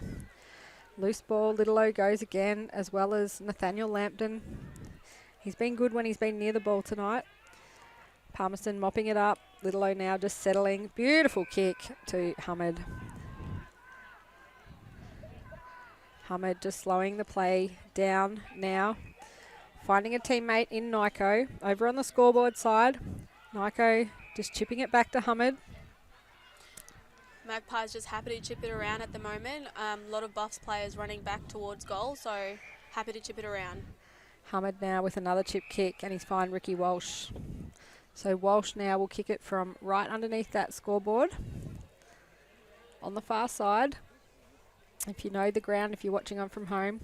Loose ball, Little-O goes again, as well as Nathaniel Lampton. He's been good when he's been near the ball tonight. Palmerston mopping it up. Little-O now just settling. Beautiful kick to Hamid. Hamid just slowing the play down now. Finding a teammate in Nyko. Over on the scoreboard side. Nyko just chipping it back to Hamid. Magpies just happy to chip it around at the moment. A lot of Buffs players running back towards goal, so happy to chip it around. Hamid now with another chip kick, and he's found Ricky Walsh. So Walsh now will kick it from right underneath that scoreboard on the far side. If you know the ground, if you're watching on from home,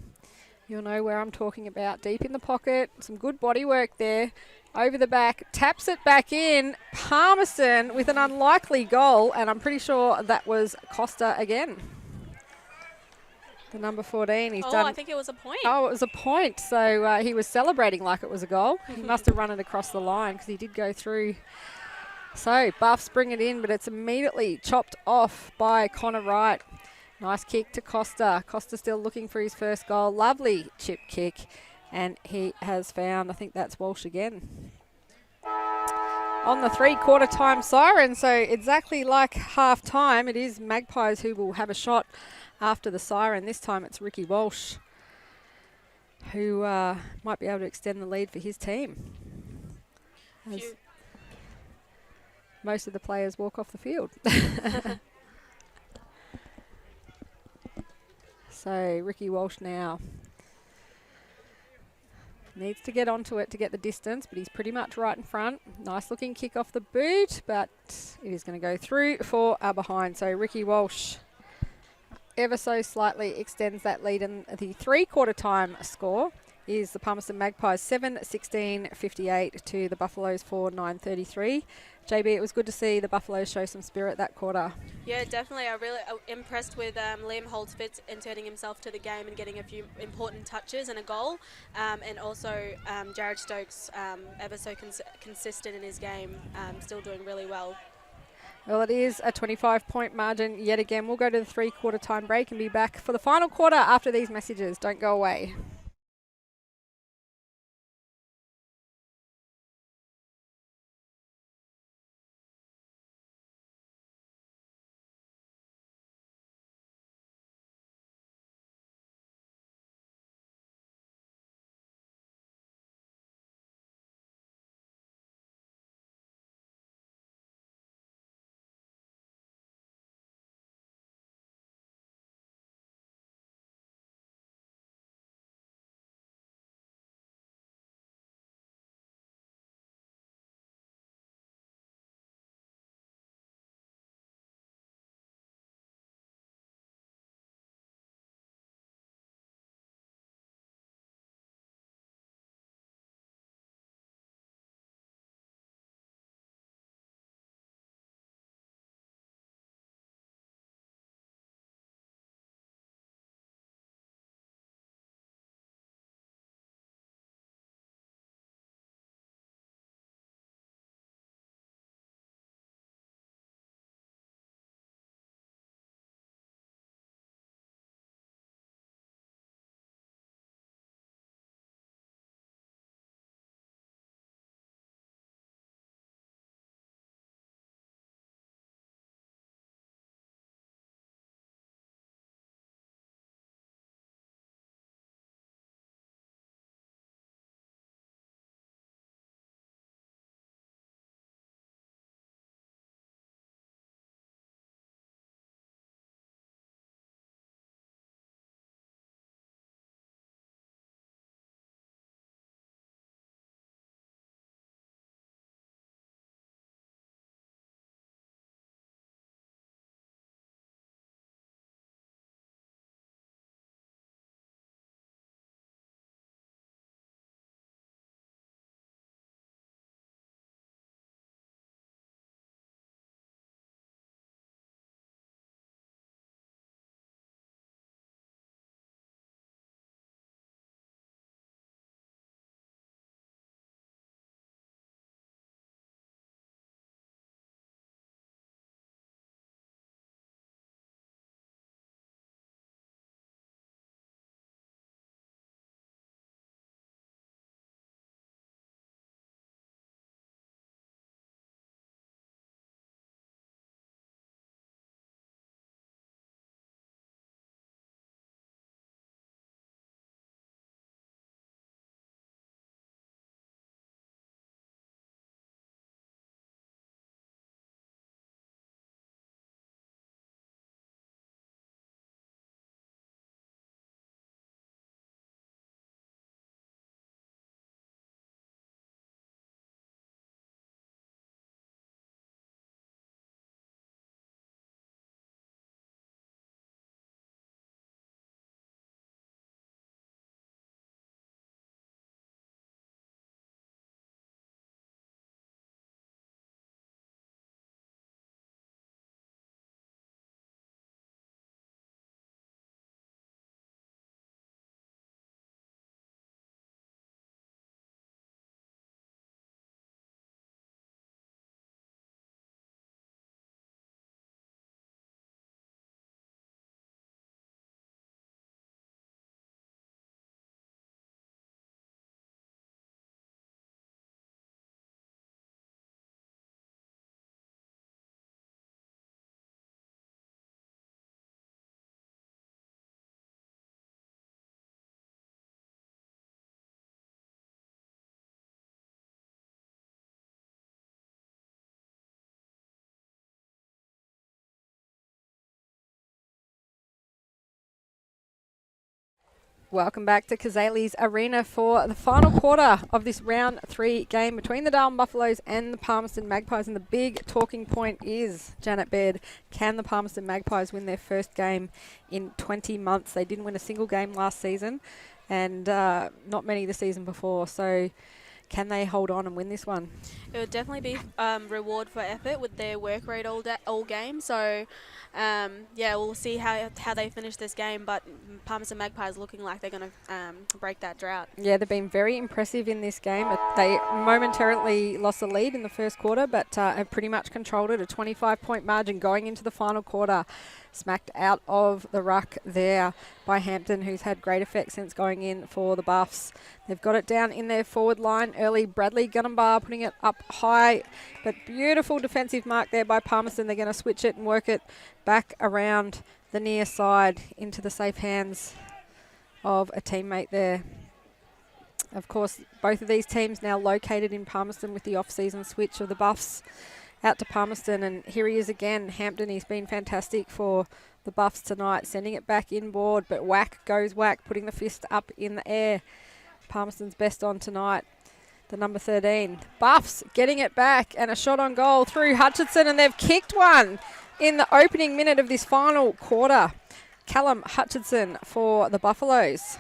you'll know where I'm talking about. Deep in the pocket, some good body work there. Over the back, taps it back in. Palmerston with an unlikely goal, and I'm pretty sure that was Costa again. The number 14. He's done. I think it was a point. Oh, it was a point. So he was celebrating like it was a goal. He must have run it across the line because he did go through. So Buffs bring it in, but it's immediately chopped off by Connor Wright. Nice kick to Costa. Costa still looking for his first goal. Lovely chip kick. And he has found, I think that's Walsh again. On the 3/4 time siren. So exactly like half time, it is Magpies who will have a shot after the siren. This time it's Ricky Walsh who might be able to extend the lead for his team. As most of the players walk off the field. So Ricky Walsh now. Needs to get onto it to get the distance, but he's pretty much right in front. Nice looking kick off the boot, but it is going to go through for a behind. So Ricky Walsh ever so slightly extends that lead, and the 3/4 time score is the Palmerston Magpies 7-16-58 to the Buffaloes 4-9-33. JB, it was good to see the Buffaloes show some spirit that quarter. Yeah, definitely. I'm really impressed with Liam Holtzfitz inserting himself to the game and getting a few important touches and a goal. And also Jared Stokes, ever so consistent in his game, still doing really well. Well, it is a 25-point margin yet again. We'll go to the 3/4 time break and be back for the final quarter after these messages. Don't go away. Welcome back to Cazalys Arena for the final quarter of this round 3 game between the Darwin Buffaloes and the Palmerston Magpies. And the big talking point is, Janet Baird, can the Palmerston Magpies win their first game in 20 months? They didn't win a single game last season and not many the season before. So can they hold on and win this one? It would definitely be reward for effort with their work rate all game. So, yeah, we'll see how they finish this game. But Palmerston Magpies looking like they're going to break that drought. Yeah, they've been very impressive in this game. They momentarily lost the lead in the first quarter, but have pretty much controlled it. A 25-point margin going into the final quarter. Smacked out of the ruck there by Hampton, who's had great effect since going in for the Buffs. They've got it down in their forward line early. Bradley Gunnabar putting it up high, but beautiful defensive mark there by Palmerston. They're going to switch it and work it back around the near side into the safe hands of a teammate there. Of course, both of these teams now located in Palmerston with the off-season switch of the Buffs out to Palmerston, and here he is again. Hampton, he's been fantastic for the Buffs tonight, sending it back inboard, but whack goes whack, putting the fist up in the air. Palmerston's best on tonight, the number 13. Buffs getting it back, and a shot on goal through Hutchinson, and they've kicked one in the opening minute of this final quarter. Callum Hutchinson for the Buffaloes.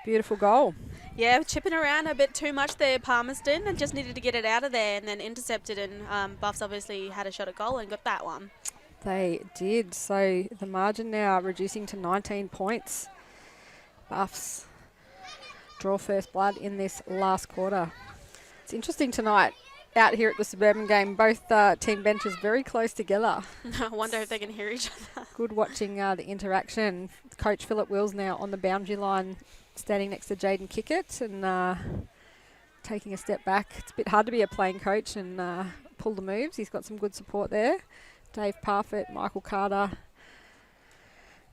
Beautiful goal. Yeah, chipping around a bit too much there, Palmerston, and just needed to get it out of there and then intercepted, and Buffs obviously had a shot at goal and got that one. They did. So the margin now reducing to 19 points. Buffs draw first blood in this last quarter. It's interesting tonight out here at the Suburban game. Both team benches very close together. I wonder if they can hear each other. Good watching the interaction. Coach Philip Wills now on the boundary line, standing next to Jaden Kickett and taking a step back. It's a bit hard to be a playing coach and pull the moves. He's got some good support there. Dave Parfitt, Michael Carter,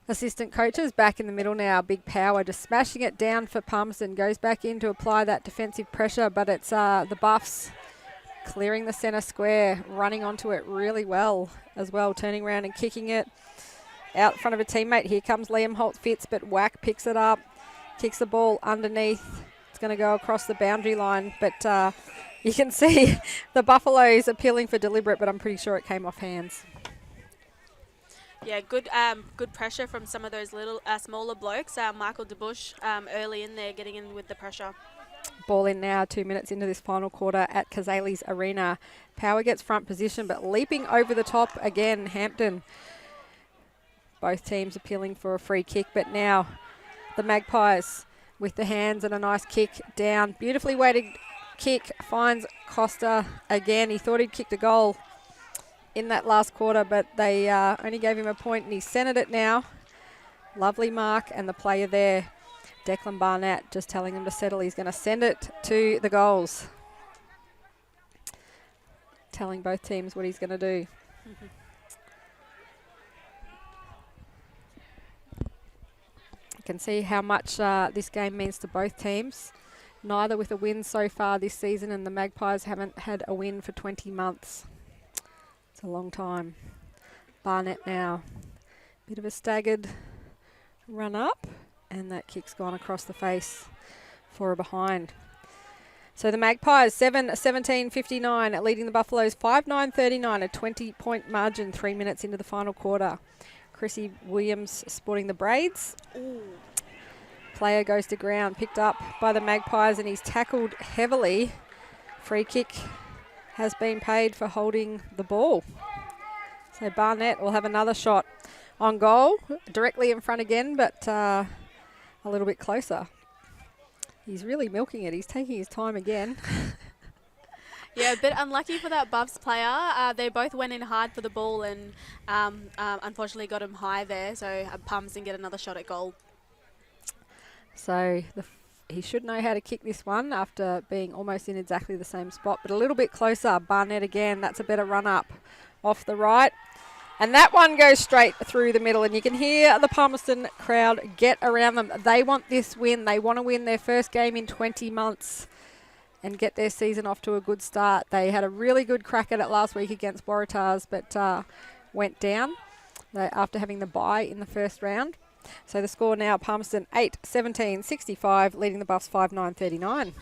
assistant coaches back in the middle now. Big Power just smashing it down for Palmerston. Goes back in to apply that defensive pressure, but it's the Buffs clearing the centre square, running onto it really well as well, turning around and kicking it out in front of a teammate. Here comes Liam Holt-Fitz, but whack picks it up. Kicks the ball underneath. It's going to go across the boundary line, but you can see the Buffaloes appealing for deliberate, but I'm pretty sure it came off hands. Yeah, good pressure from some of those little smaller blokes. Michael DeBush early in there, getting in with the pressure. Ball in now, 2 minutes into this final quarter at Cazalys Arena. Power gets front position, but leaping over the top again, Hampton. Both teams appealing for a free kick, but now the Magpies with the hands and a nice kick down. Beautifully weighted kick, finds Costa again. He thought he'd kicked a goal in that last quarter, but they only gave him a point, and he centered it now. Lovely mark, and the player there, Declan Barnett, just telling him to settle. He's going to send it to the goals. Telling both teams what he's going to do. You can see how much this game means to both teams. Neither with a win so far this season, and the Magpies haven't had a win for 20 months. It's a long time. Barnett now. Bit of a staggered run up, and that kick's gone across the face for a behind. So the Magpies 7-17-59 leading the Buffaloes 5-9-39, a 20-point margin 3 minutes into the final quarter. Chrissy Williams sporting the braids. Ooh. Player goes to ground, picked up by the Magpies, and he's tackled heavily. Free kick has been paid for holding the ball. So Barnett will have another shot on goal, directly in front again, but a little bit closer. He's really milking it. He's taking his time again. Yeah, a bit unlucky for that Buffs player. They both went in hard for the ball and unfortunately got him high there, so Palmerston get another shot at goal. So he should know how to kick this one after being almost in exactly the same spot, but a little bit closer. Barnett again. That's a better run up off the right. And that one goes straight through the middle, and you can hear the Palmerston crowd get around them. They want this win. They want to win their first game in 20 months and get their season off to a good start. They had a really good crack at it last week against Waratahs, but went down after having the bye in the first round. So the score now, Palmerston 8-17-65, leading the Buffs 5-9-39.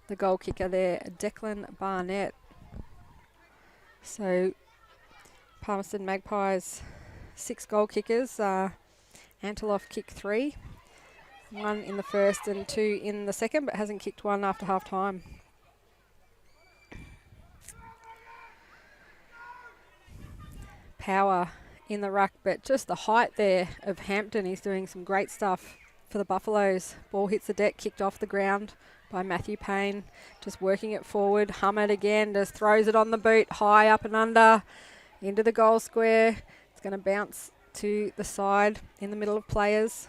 The goal kicker there, Declan Barnett. So Palmerston Magpies, 6 goal kickers. Anteloff kicked 3. 1 in the first and 2 in the second, but hasn't kicked 1 after half time. Power in the ruck, but just the height there of Hampton. He's doing some great stuff for the Buffaloes. Ball hits the deck, kicked off the ground by Matthew Payne. Just working it forward. Hummett again, just throws it on the boot, high up and under, into the goal square. It's going to bounce to the side in the middle of players.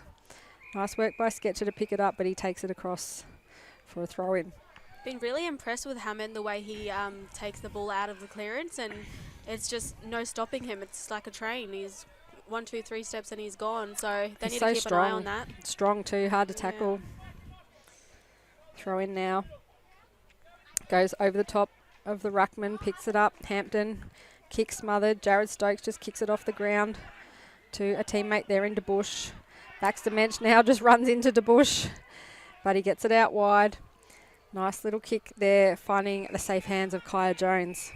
Nice work by Sketcher to pick it up, but he takes it across for a throw in. Been really impressed with Hammond, the way he takes the ball out of the clearance, and it's just no stopping him. It's like a train. He's 1, 2, 3 steps and he's gone. So they need to keep an eye on that. Strong too, hard to tackle. Throw in now. Goes over the top of the ruckman, picks it up. Hampton, kick smothered. Jared Stokes just kicks it off the ground to a teammate there in DeBush. Baxter Mensch now just runs into DeBush, but he gets it out wide. Nice little kick there, finding the safe hands of Kaya Jones.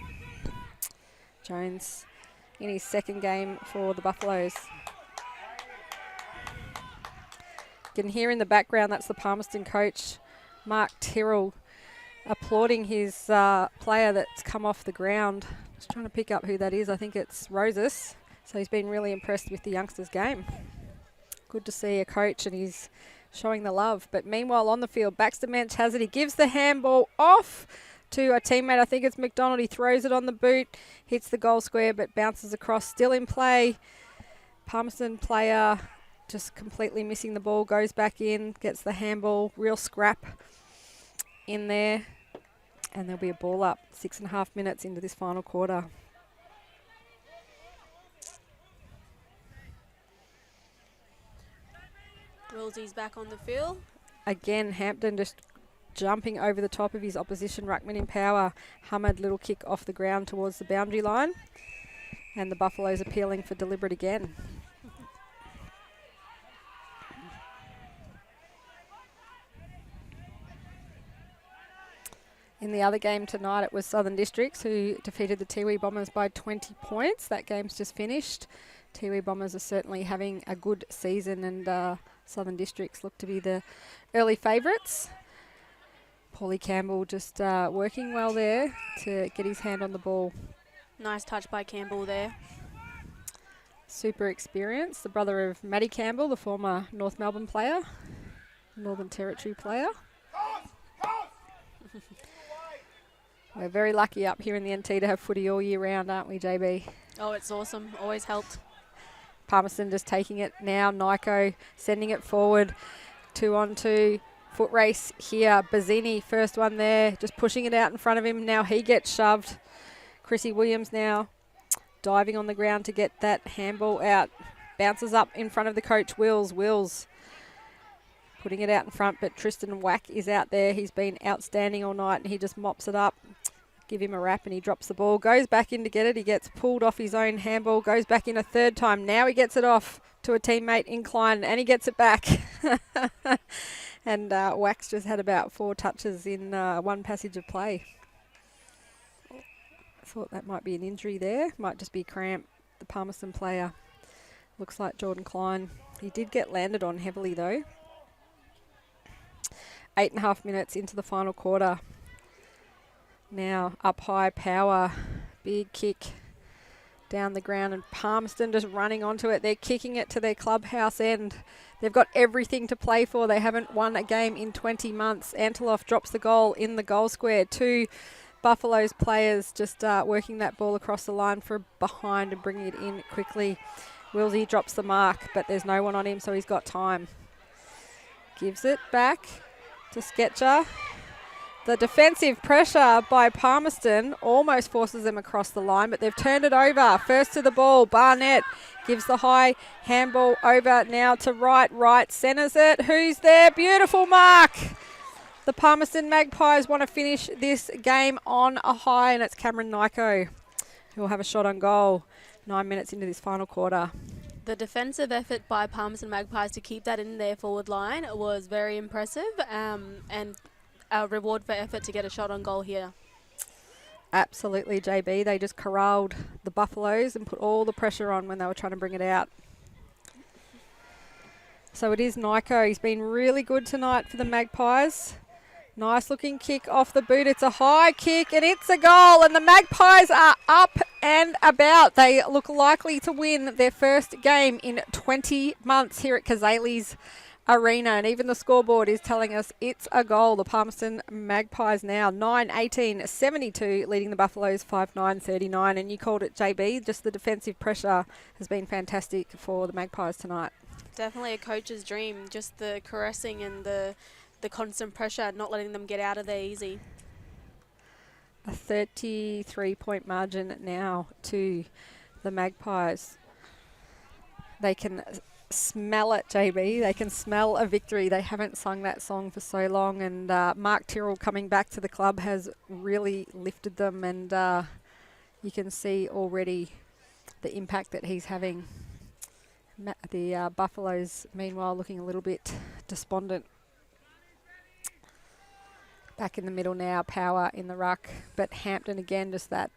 Jones in his second game for the Buffaloes. You can hear in the background, that's the Palmerston coach, Mark Tyrrell, applauding his player that's come off the ground. Just trying to pick up who that is. I think it's Roses. So he's been really impressed with the youngsters' game. Good to see a coach, and he's showing the love. But meanwhile on the field, Baxter Mensch has it. He gives the handball off to a teammate. I think it's McDonald. He throws it on the boot, hits the goal square, but bounces across. Still in play. Palmerston player just completely missing the ball. Goes back in, gets the handball. Real scrap in there. And there'll be a ball up 6.5 minutes into this final quarter. Willsy's back on the field. Again, Hampton just jumping over the top of his opposition ruckman in power. Hamad, little kick off the ground towards the boundary line. And the Buffaloes appealing for deliberate again. In the other game tonight, it was Southern Districts who defeated the Tiwi Bombers by 20 points. That game's just finished. Tiwi Bombers are certainly having a good season, and Southern Districts look to be the early favourites. Paulie Campbell just working well there to get his hand on the ball. Nice touch by Campbell there. Super experienced. The brother of Matty Campbell, the former North Melbourne player, Northern Territory player. We're very lucky up here in the NT to have footy all year round, aren't we, JB? Oh, it's awesome. Always helped. Palmerston just taking it now. Nyko sending it forward. 2-on-2. Foot race here. Bazzini, first one there. Just pushing it out in front of him. Now he gets shoved. Chrissy Williams now diving on the ground to get that handball out. Bounces up in front of the coach, Wills. Wills putting it out in front, but Tristan Wack is out there. He's been outstanding all night, and he just mops it up. Give him a wrap, and he drops the ball. Goes back in to get it. He gets pulled off his own handball. Goes back in a third time. Now he gets it off to a teammate, Incline, and he gets it back. And Wack's just had about 4 touches in one passage of play. I thought that might be an injury there. Might just be cramp. The Palmerston player looks like Jordan Klein. He did get landed on heavily, though. 8.5 minutes into the final quarter. Now up high, Power, big kick down the ground, and Palmerston just running onto it. They're kicking it to their clubhouse end. They've got everything to play for. They haven't won a game in 20 months. Anteloff drops the goal in the goal square. 2 Buffaloes players just working that ball across the line for behind and bringing it in quickly. Willsey drops the mark, but there's no one on him, so he's got time. Gives it back to Sketcher. The defensive pressure by Palmerston almost forces them across the line, but they've turned it over. First to the ball, Barnett gives the high handball over now to Wright centres it. Who's there? Beautiful mark. The Palmerston Magpies want to finish this game on a high, and it's Cameron Nyko who will have a shot on goal. 9 minutes into this final quarter. The defensive effort by Palmerston Magpies to keep that in their forward line was very impressive, and a reward for effort to get a shot on goal here. Absolutely, JB. They just corralled the Buffaloes and put all the pressure on when they were trying to bring it out. So it is Nyko. He's been really good tonight for the Magpies. Nice looking kick off the boot. It's a high kick and it's a goal, and the Magpies are up and about. They look likely to win their first game in 20 months here at Cazalys Arena, and even the scoreboard is telling us it's a goal. The Palmerston Magpies now 9-18-72, leading the Buffaloes 5-9-39, and you called it, JB. Just the defensive pressure has been fantastic for the Magpies tonight. Definitely a coach's dream, just the caressing and the constant pressure, not letting them get out of there easy. A 33-point margin now to the Magpies. They can smell it, JB. They can smell a victory. They haven't sung that song for so long, and Mark Tyrrell coming back to the club has really lifted them, and you can see already the impact that he's having. The Buffaloes, meanwhile, looking a little bit despondent. Back in the middle now, Power in the ruck, but Hampton again, just that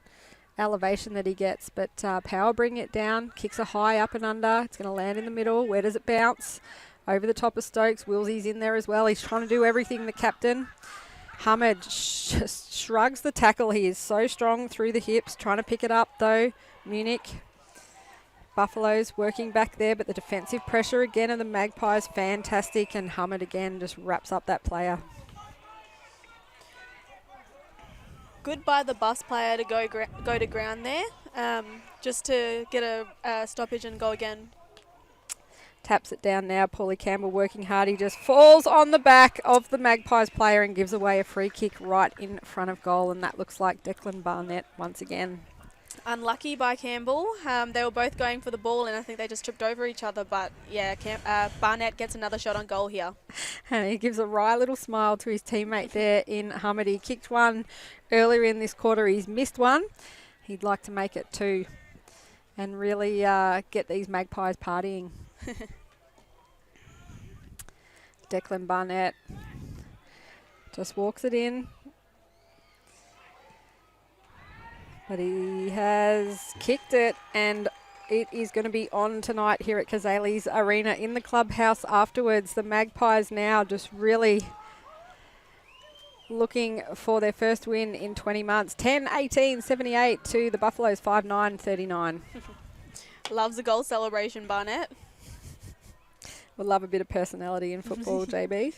elevation that he gets, but Power bringing it down, kicks a high up and under. It's going to land in the middle. Where does it bounce? Over the top of Stokes. Willsy's in there as well. He's trying to do everything, the captain. Hamid just shrugs the tackle. He is so strong through the hips, trying to pick it up though. Munich. Buffaloes working back there, but the defensive pressure again of the Magpies, fantastic, and Hamid again just wraps up that player. Good by the bus player to go to ground there, just to get a stoppage and go again. Taps it down now. Paulie Campbell working hard. He just falls on the back of the Magpies player and gives away a free kick right in front of goal, and that looks like Declan Barnett once again. Unlucky by Campbell. They were both going for the ball, and I think they just tripped over each other. But yeah, Barnett gets another shot on goal here. And he gives a wry little smile to his teammate there in Hamid. He kicked one earlier in this quarter. He's missed one. He'd like to make it two and really get these Magpies partying. Declan Barnett just walks it in. But he has kicked it, and it is going to be on tonight here at Cazalys Arena in the clubhouse afterwards. The Magpies now just really looking for their first win in 20 months. 10-18-78 to the Buffaloes 5-9-39. Loves a goal celebration, Barnett. We'll love a bit of personality in football, JB.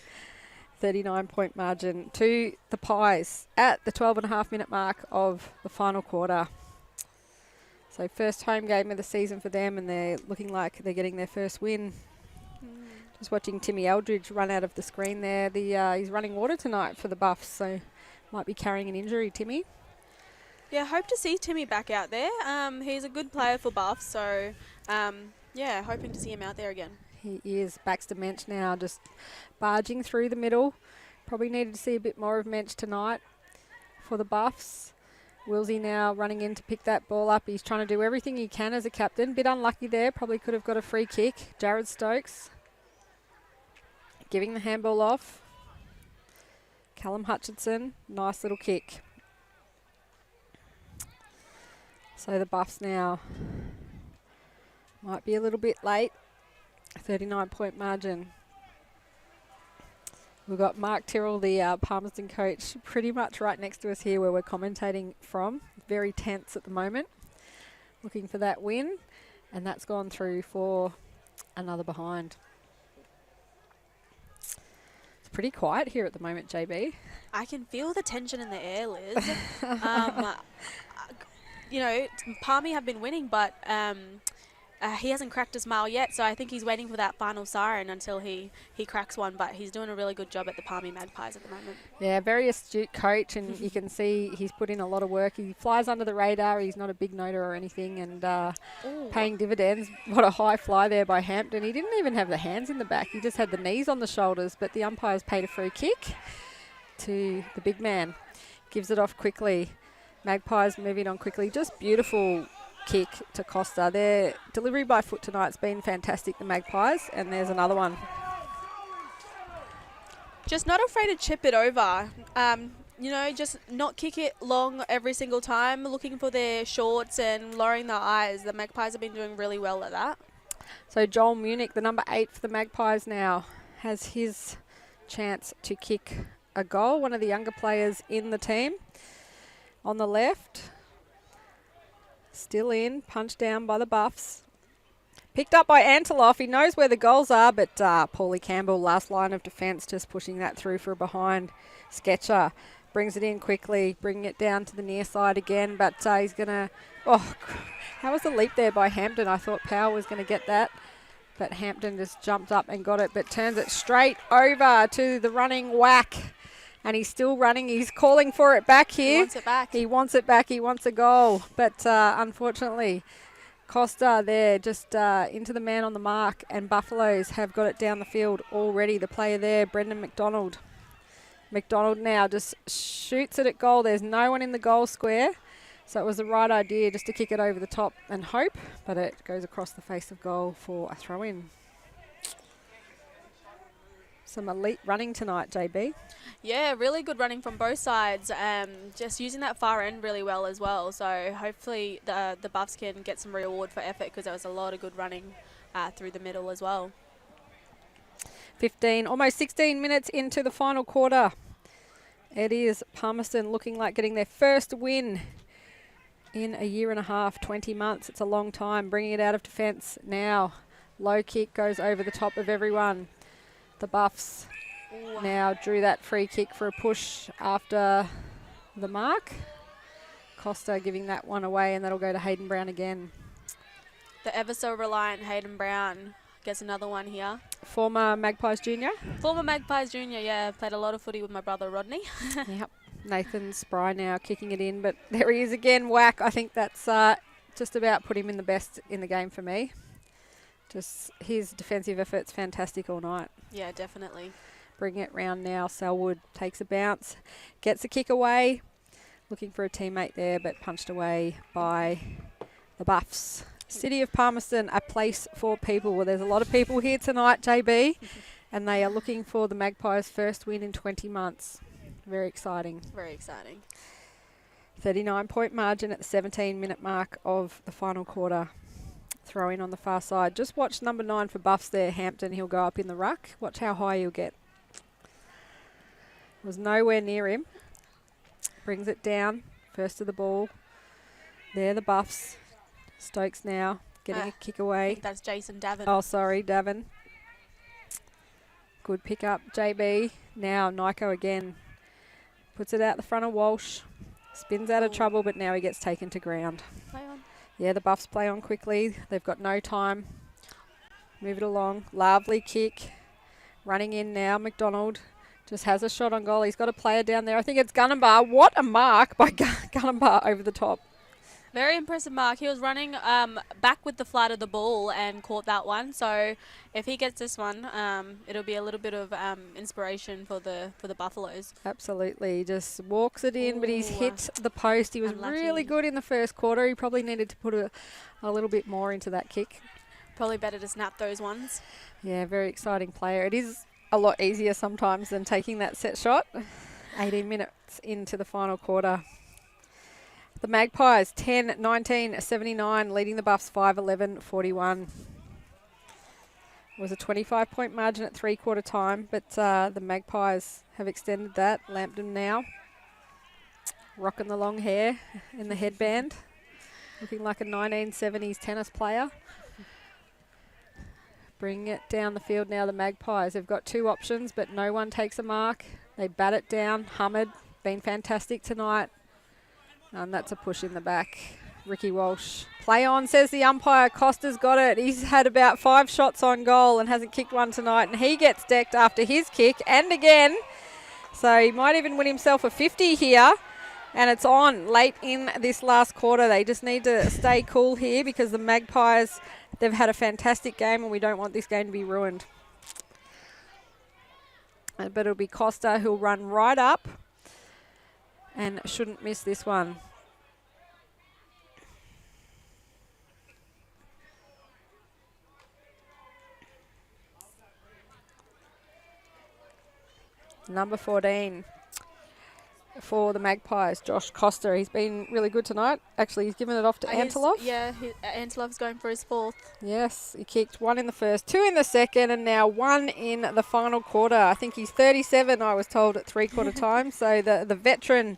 39-point margin to the Pies at the 12.5-minute mark of the final quarter. So first home game of the season for them, and they're looking like they're getting their first win. Just watching Timmy Eldridge run out of the screen there. He's running water tonight for the Buffs, so might be carrying an injury, Timmy. Yeah, hope to see Timmy back out there. He's a good player for Buffs, so yeah, hoping to see him out there again. He is. Baxter Mensch now just barging through the middle. Probably needed to see a bit more of Mensch tonight for the Buffs. Willsy now running in to pick that ball up. He's trying to do everything he can as a captain. Bit unlucky there. Probably could have got a free kick. Jared Stokes giving the handball off. Callum Hutchinson. Nice little kick. So the Buffs now might be a little bit late. 39-point margin. We've got Mark Tyrrell, the Palmerston coach, pretty much right next to us here where we're commentating from. Very tense at the moment. Looking for that win. And that's gone through for another behind. It's pretty quiet here at the moment, JB. I can feel the tension in the air, Liz. You know, Palmy have been winning, but he hasn't cracked a smile yet, so I think he's waiting for that final siren until he cracks one, but he's doing a really good job at the Palmy Magpies at the moment. Yeah, very astute coach, and you can see he's put in a lot of work. He flies under the radar. He's not a big noter or anything, and paying dividends. What a high fly there by Hampton. He didn't even have the hands in the back. He just had the knees on the shoulders, but the umpires paid a free kick to the big man. Gives it off quickly. Magpies moving on quickly. Just beautiful kick to Costa. Their delivery by foot tonight's been fantastic, the Magpies, and there's another one. Just not afraid to chip it over. You know, just not kick it long every single time, looking for their shorts and lowering their eyes. The Magpies have been doing really well at that. So Joel Munich, the number 8 for the Magpies now, has his chance to kick a goal. One of the younger players in the team. On the left, still in, punched down by the Buffs. Picked up by Anteloff. He knows where the goals are, but Paulie Campbell, last line of defence, just pushing that through for a behind. Sketcher brings it in quickly, bringing it down to the near side again, but he's going to... Oh, how was the leap there by Hampton? I thought Powell was going to get that, but Hampton just jumped up and got it, but turns it straight over to the running Whack. And he's still running. He's calling for it back here. He wants it back. He wants it back. He wants a goal. But unfortunately, Costa there just into the man on the mark. And Buffaloes have got it down the field already. The player there, Brendan McDonald. McDonald now just shoots it at goal. There's no one in the goal square. So it was the right idea just to kick it over the top and hope. But it goes across the face of goal for a throw-in. Some elite running tonight, JB. Yeah, really good running from both sides. Just using that far end really well as well. So hopefully the Buffs can get some reward for effort, because there was a lot of good running through the middle as well. 15, almost 16 minutes into the final quarter. It is Palmerston looking like getting their first win in a year and a half, 20 months. It's a long time. Bringing it out of defence now. Low kick goes over the top of everyone. The Buffs now drew that free kick for a push after the mark. Costa giving that one away, and that'll go to Hayden Brown again. The ever so reliant Hayden Brown gets another one here. Former Magpies Junior. Former Magpies Junior, yeah. Played a lot of footy with my brother Rodney. Yep. Nathan Spry now kicking it in, but there he is again, Whack. I think that's just about put him in the best in the game for me. Just his defensive effort's fantastic all night. Yeah, definitely. Bring it round now. Selwood takes a bounce, gets a kick away. Looking for a teammate there, but punched away by the Buffs. City of Palmerston, a place for people. Well, there's a lot of people here tonight, JB, and they are looking for the Magpies' first win in 20 months. Very exciting. Very exciting. 39-point margin at the 17-minute mark of the final quarter. Throw in on the far side. Just watch number 9 for Buffs there, Hampton. He'll go up in the ruck. Watch how high he'll get. Was nowhere near him. Brings it down. First to the ball. There the Buffs. Stokes now getting a kick I away. think that's Jason Davin. Oh, sorry, Davin. Good pick up, JB. Now Nyko again. Puts it out the front of Walsh. Spins out of trouble, but now he gets taken to ground. Play on. Yeah, the Buffs play on quickly. They've got no time. Move it along. Lovely kick. Running in now. McDonald just has a shot on goal. He's got a player down there. I think it's Gunnabar. What a mark by Gunnabar over the top. Very impressive mark. He was running back with the flight of the ball and caught that one. So if he gets this one, it'll be a little bit of inspiration for the Buffaloes. Absolutely. Just walks it in, but he's hit the post. He was Unlucky. really good in the first quarter. He probably needed to put a little bit more into that kick. Probably better to snap those ones. Yeah, very exciting player. It is a lot easier sometimes than taking that set shot. 18 minutes into the final quarter. The Magpies 10-19-79, leading the Buffs 5-11-41. It was a 25-point margin at three-quarter time, but the Magpies have extended that. Lampton now rocking the long hair in the headband, looking like a 1970s tennis player. Bring it down the field now, the Magpies. They've got two options, but no one takes a mark. They bat it down. Hamid, been fantastic tonight. And that's a push in the back. Ricky Walsh. Play on, says the umpire. Costa's got it. He's had about 5 shots on goal and hasn't kicked one tonight. And he gets decked after his kick. And again. So he might even win himself a 50 here. And it's on late in this last quarter. They just need to stay cool here because the Magpies, they've had a fantastic game and we don't want this game to be ruined. But it'll be Costa who'll run right up. And shouldn't miss this one. Number 14 for the Magpies, Josh Costa. He's been really good tonight. Actually, he's given it off to Anteloff. Anteloff's going for his 4th. Yes, he kicked 1 in the first, 2 in the second, and now 1 in the final quarter. I think he's 37, I was told, at three-quarter time. So the veteran,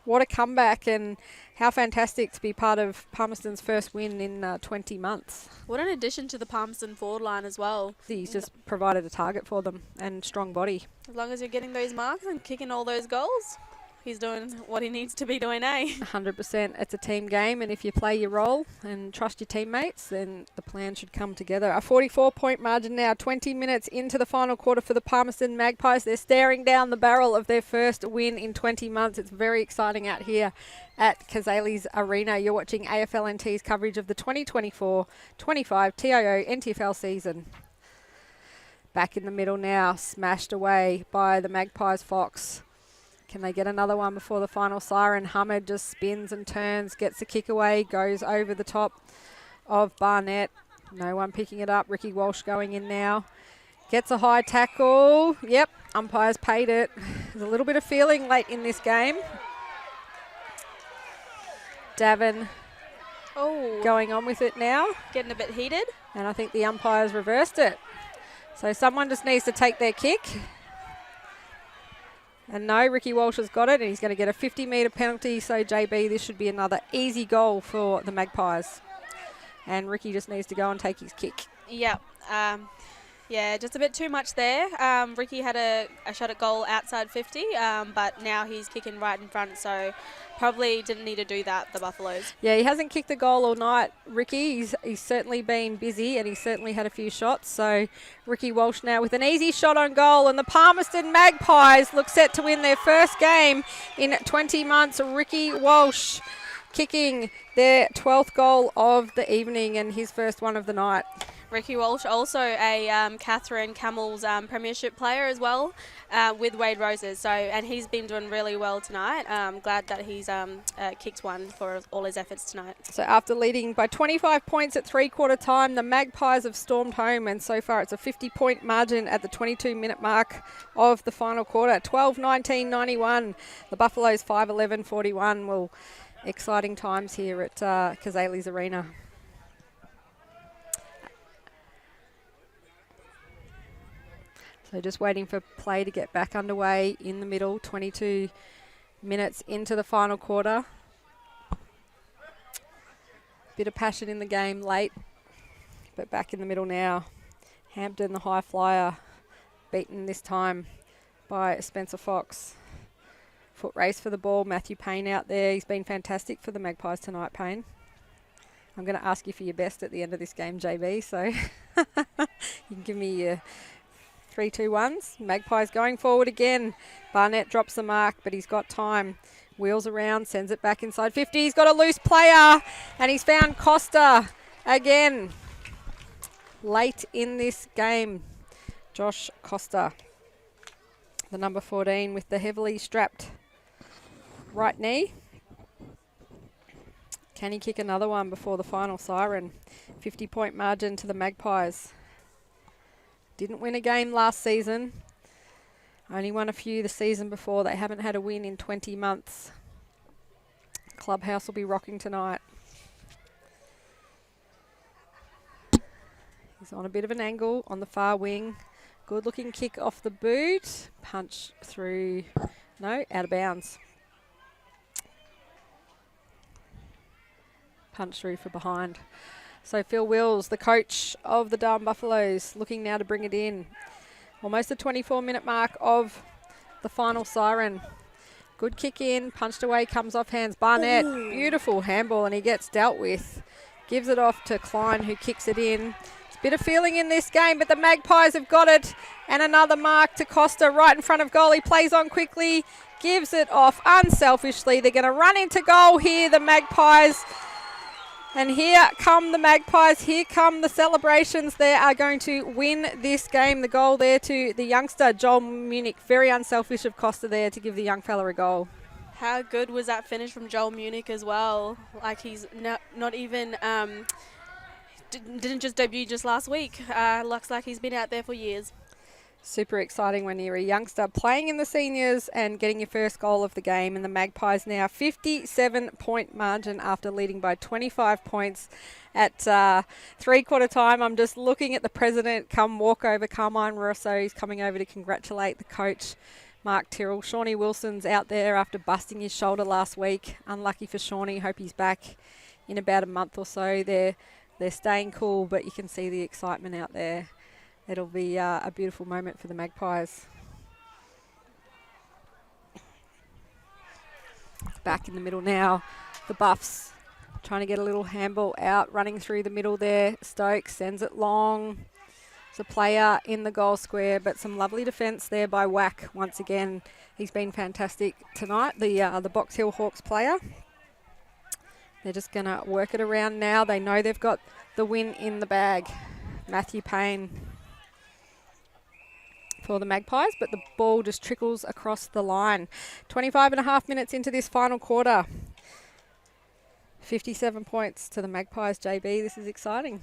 what a comeback, and how fantastic to be part of Palmerston's first win in 20 months. What an addition to the Palmerston forward line as well. He's just provided a target for them and strong body. As long as you're getting those marks and kicking all those goals, he's doing what he needs to be doing, eh? 100%. It's a team game, and if you play your role and trust your teammates, then the plan should come together. A 44-point margin now, 20 minutes into the final quarter for the Palmerston Magpies. They're staring down the barrel of their first win in 20 months. It's very exciting out here at Cazalys Arena. You're watching AFLNT's coverage of the 2024-25 TIO NTFL season. Back in the middle now, smashed away by the Magpies Fox. Can they get another one before the final siren? Hamid just spins and turns, gets the kick away, goes over the top of Barnett. No one picking it up. Ricky Walsh going in now. Gets a high tackle. Yep, umpires paid it. There's a little bit of feeling late in this game. Darwin going on with it now. Getting a bit heated. And I think the umpires reversed it. So someone just needs to take their kick. And no, Ricky Walsh has got it, and he's going to get a 50-metre penalty. So, JB, this should be another easy goal for the Magpies. And Ricky just needs to go and take his kick. Yep. Yeah, just a bit too much there. Ricky had a shot at goal outside 50, but now he's kicking right in front, so probably didn't need to do that, the Buffaloes. Yeah, he hasn't kicked a goal all night, Ricky. He's certainly been busy, and he's certainly had a few shots. So Ricky Walsh now with an easy shot on goal, and the Palmerston Magpies look set to win their first game in 20 months. Ricky Walsh kicking their 12th goal of the evening and his first one of the night. Ricky Walsh, also a Catherine Camel's premiership player as well, with Wade Roses. So, and he's been doing really well tonight. Glad that he's kicked one for all his efforts tonight. So after leading by 25 points at three-quarter time, the Magpies have stormed home, and so far it's a 50-point margin at the 22-minute mark of the final quarter. 12-19-91. The Buffaloes 5-11-41. Well, exciting times here at Cazalys Arena. So just waiting for play to get back underway in the middle, 22 minutes into the final quarter. Bit of passion in the game late, but back in the middle now. Hampton, the high flyer, beaten this time by Spencer Fox. Foot race for the ball, Matthew Payne out there. He's been fantastic for the Magpies tonight, Payne. I'm going to ask you for your best at the end of this game, JB, so you can give me your 3-2-1s. Magpies going forward again. Barnett drops the mark, but he's got time. Wheels around, sends it back inside 50. He's got a loose player, and he's found Costa again. Late in this game, Josh Costa, the number 14 with the heavily strapped right knee. Can he kick another one before the final siren? 50-point margin to the Magpies. Didn't win a game last season. Only won a few the season before. They haven't had a win in 20 months. Clubhouse will be rocking tonight. He's on a bit of an angle on the far wing. Good looking kick off the boot. Punch through. No, out of bounds. Punch through for behind. So Phil Wills, the coach of the Darwin Buffaloes, looking now to bring it in. Almost the 24-minute mark of the final siren. Good kick in, punched away, comes off hands. Barnett, beautiful handball, and he gets dealt with. Gives it off to Klein, who kicks it in. There's a bit of feeling in this game, but the Magpies have got it. And another mark to Costa right in front of goal. He plays on quickly, gives it off unselfishly. They're going to run into goal here, the Magpies. And here come the Magpies. Here come the celebrations. They are going to win this game. The goal there to the youngster, Joel Munich. Very unselfish of Costa there to give the young fella a goal. How good was that finish from Joel Munich as well? Like he's not even, didn't just debut just last week. Looks like he's been out there for years. Super exciting when you're a youngster playing in the seniors and getting your first goal of the game. And the Magpies now 57-point margin after leading by 25 points at three-quarter time. I'm just looking at the president come walk over, Carmine Rosso. He's coming over to congratulate the coach, Mark Tyrrell. Shawnee Wilson's out there after busting his shoulder last week. Unlucky for Shawnee. Hope he's back in about a month or so. They're staying cool, but you can see the excitement out there. It'll be a beautiful moment for the Magpies. Back in the middle now. The Buffs trying to get a little handball out, running through the middle there. Stokes sends it long. It's a player in the goal square, but some lovely defence there by Wack once again. He's been fantastic tonight, the Box Hill Hawks player. They're just going to work it around now. They know they've got the win in the bag. Matthew Payne for the Magpies, but the ball just trickles across the line. 25 and a half minutes into this final quarter. 57 points to the Magpies, JB. This is exciting.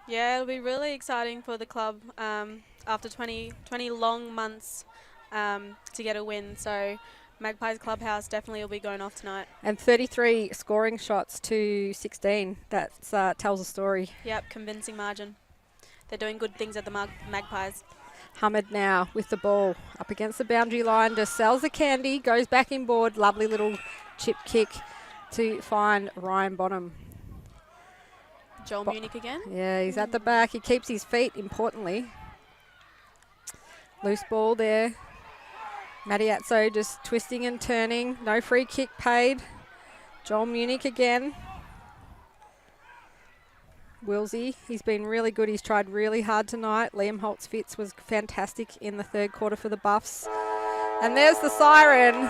Yeah, it'll be really exciting for the club after 20 long months to get a win. So Magpies Clubhouse definitely will be going off tonight. And 33 scoring shots to 16. That tells a story. Yep, convincing margin. They're doing good things at the Magpies. Hamid now with the ball up against the boundary line, just sells the candy, goes back inboard. Lovely little chip kick to find Ryan Bonham. Joel Munich again. Yeah, he's at the back. He keeps his feet, importantly. Loose ball there. Matiazzo just twisting and turning. No free kick paid. Joel Munich again. Wilsey, he's been really good. He's tried really hard tonight. Liam Holtz-Fitz was fantastic in the third quarter for the Buffs. And there's the siren.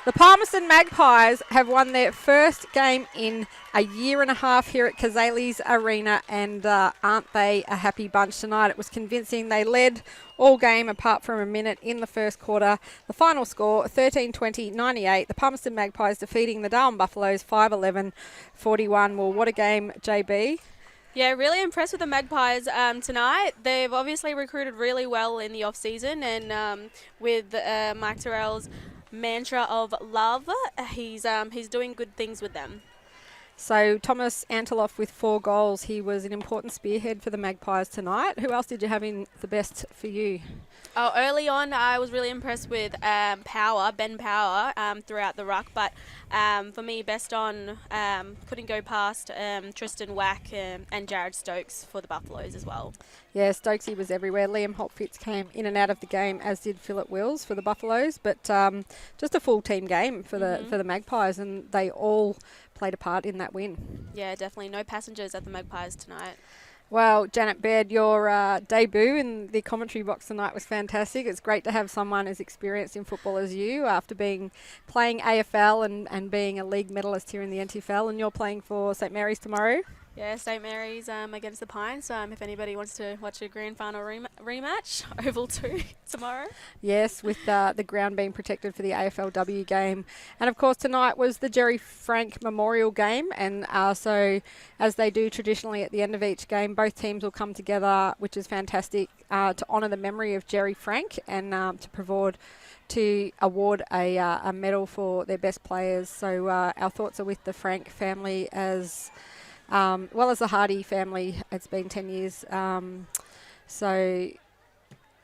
The Palmerston Magpies have won their first game in a year and a half here at Cazalys Arena, and aren't they a happy bunch tonight? It was convincing. They led all game apart from a minute in the first quarter. The final score, 13-20-98. The Palmerston Magpies defeating the Darwin Buffaloes 5-11-41. Well, what a game, JB. Yeah, really impressed with the Magpies tonight. They've obviously recruited really well in the off-season, and with Mike Tyrrell's mantra of love, he's doing good things with them. So Thomas Anteloff with 4 goals. He was an important spearhead for the Magpies tonight. Who else did you have in the best for you? Oh, early on, I was really impressed with Ben Power, throughout the ruck. But for me, best on couldn't go past Tristan Wack and Jared Stokes for the Buffaloes as well. Yeah, Stokesy was everywhere. Liam Holtfitz came in and out of the game, as did Philip Wills for the Buffaloes. But just a full team game for the Magpies, and they all played a part in that win. Yeah, definitely. No passengers at the Magpies tonight. Well, Janet Baird, your debut in the commentary box tonight was fantastic. It's great to have someone as experienced in football as you after playing AFL and being a league medalist here in the NTFL, and you're playing for St Mary's tomorrow. Yeah, St Mary's against the Pines. If anybody wants to watch a grand final rematch, Oval 2 tomorrow. Yes, with the ground being protected for the AFLW game. And of course tonight was the Jerry Frank Memorial game, and so as they do traditionally at the end of each game, both teams will come together, which is fantastic, to honour the memory of Jerry Frank and to award a medal for their best players. So our thoughts are with the Frank family as well as the Hardy family. It's been 10 years. So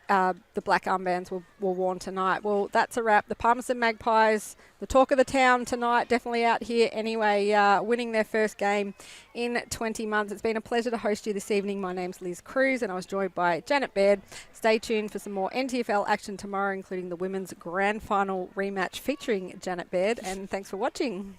the black armbands were worn tonight. Well, that's a wrap. The Palmerston Magpies, the talk of the town tonight, definitely out here anyway, winning their first game in 20 months. It's been a pleasure to host you this evening. My name's Liz Cruz, and I was joined by Janet Baird. Stay tuned for some more NTFL action tomorrow, including the women's grand final rematch featuring Janet Baird. And thanks for watching.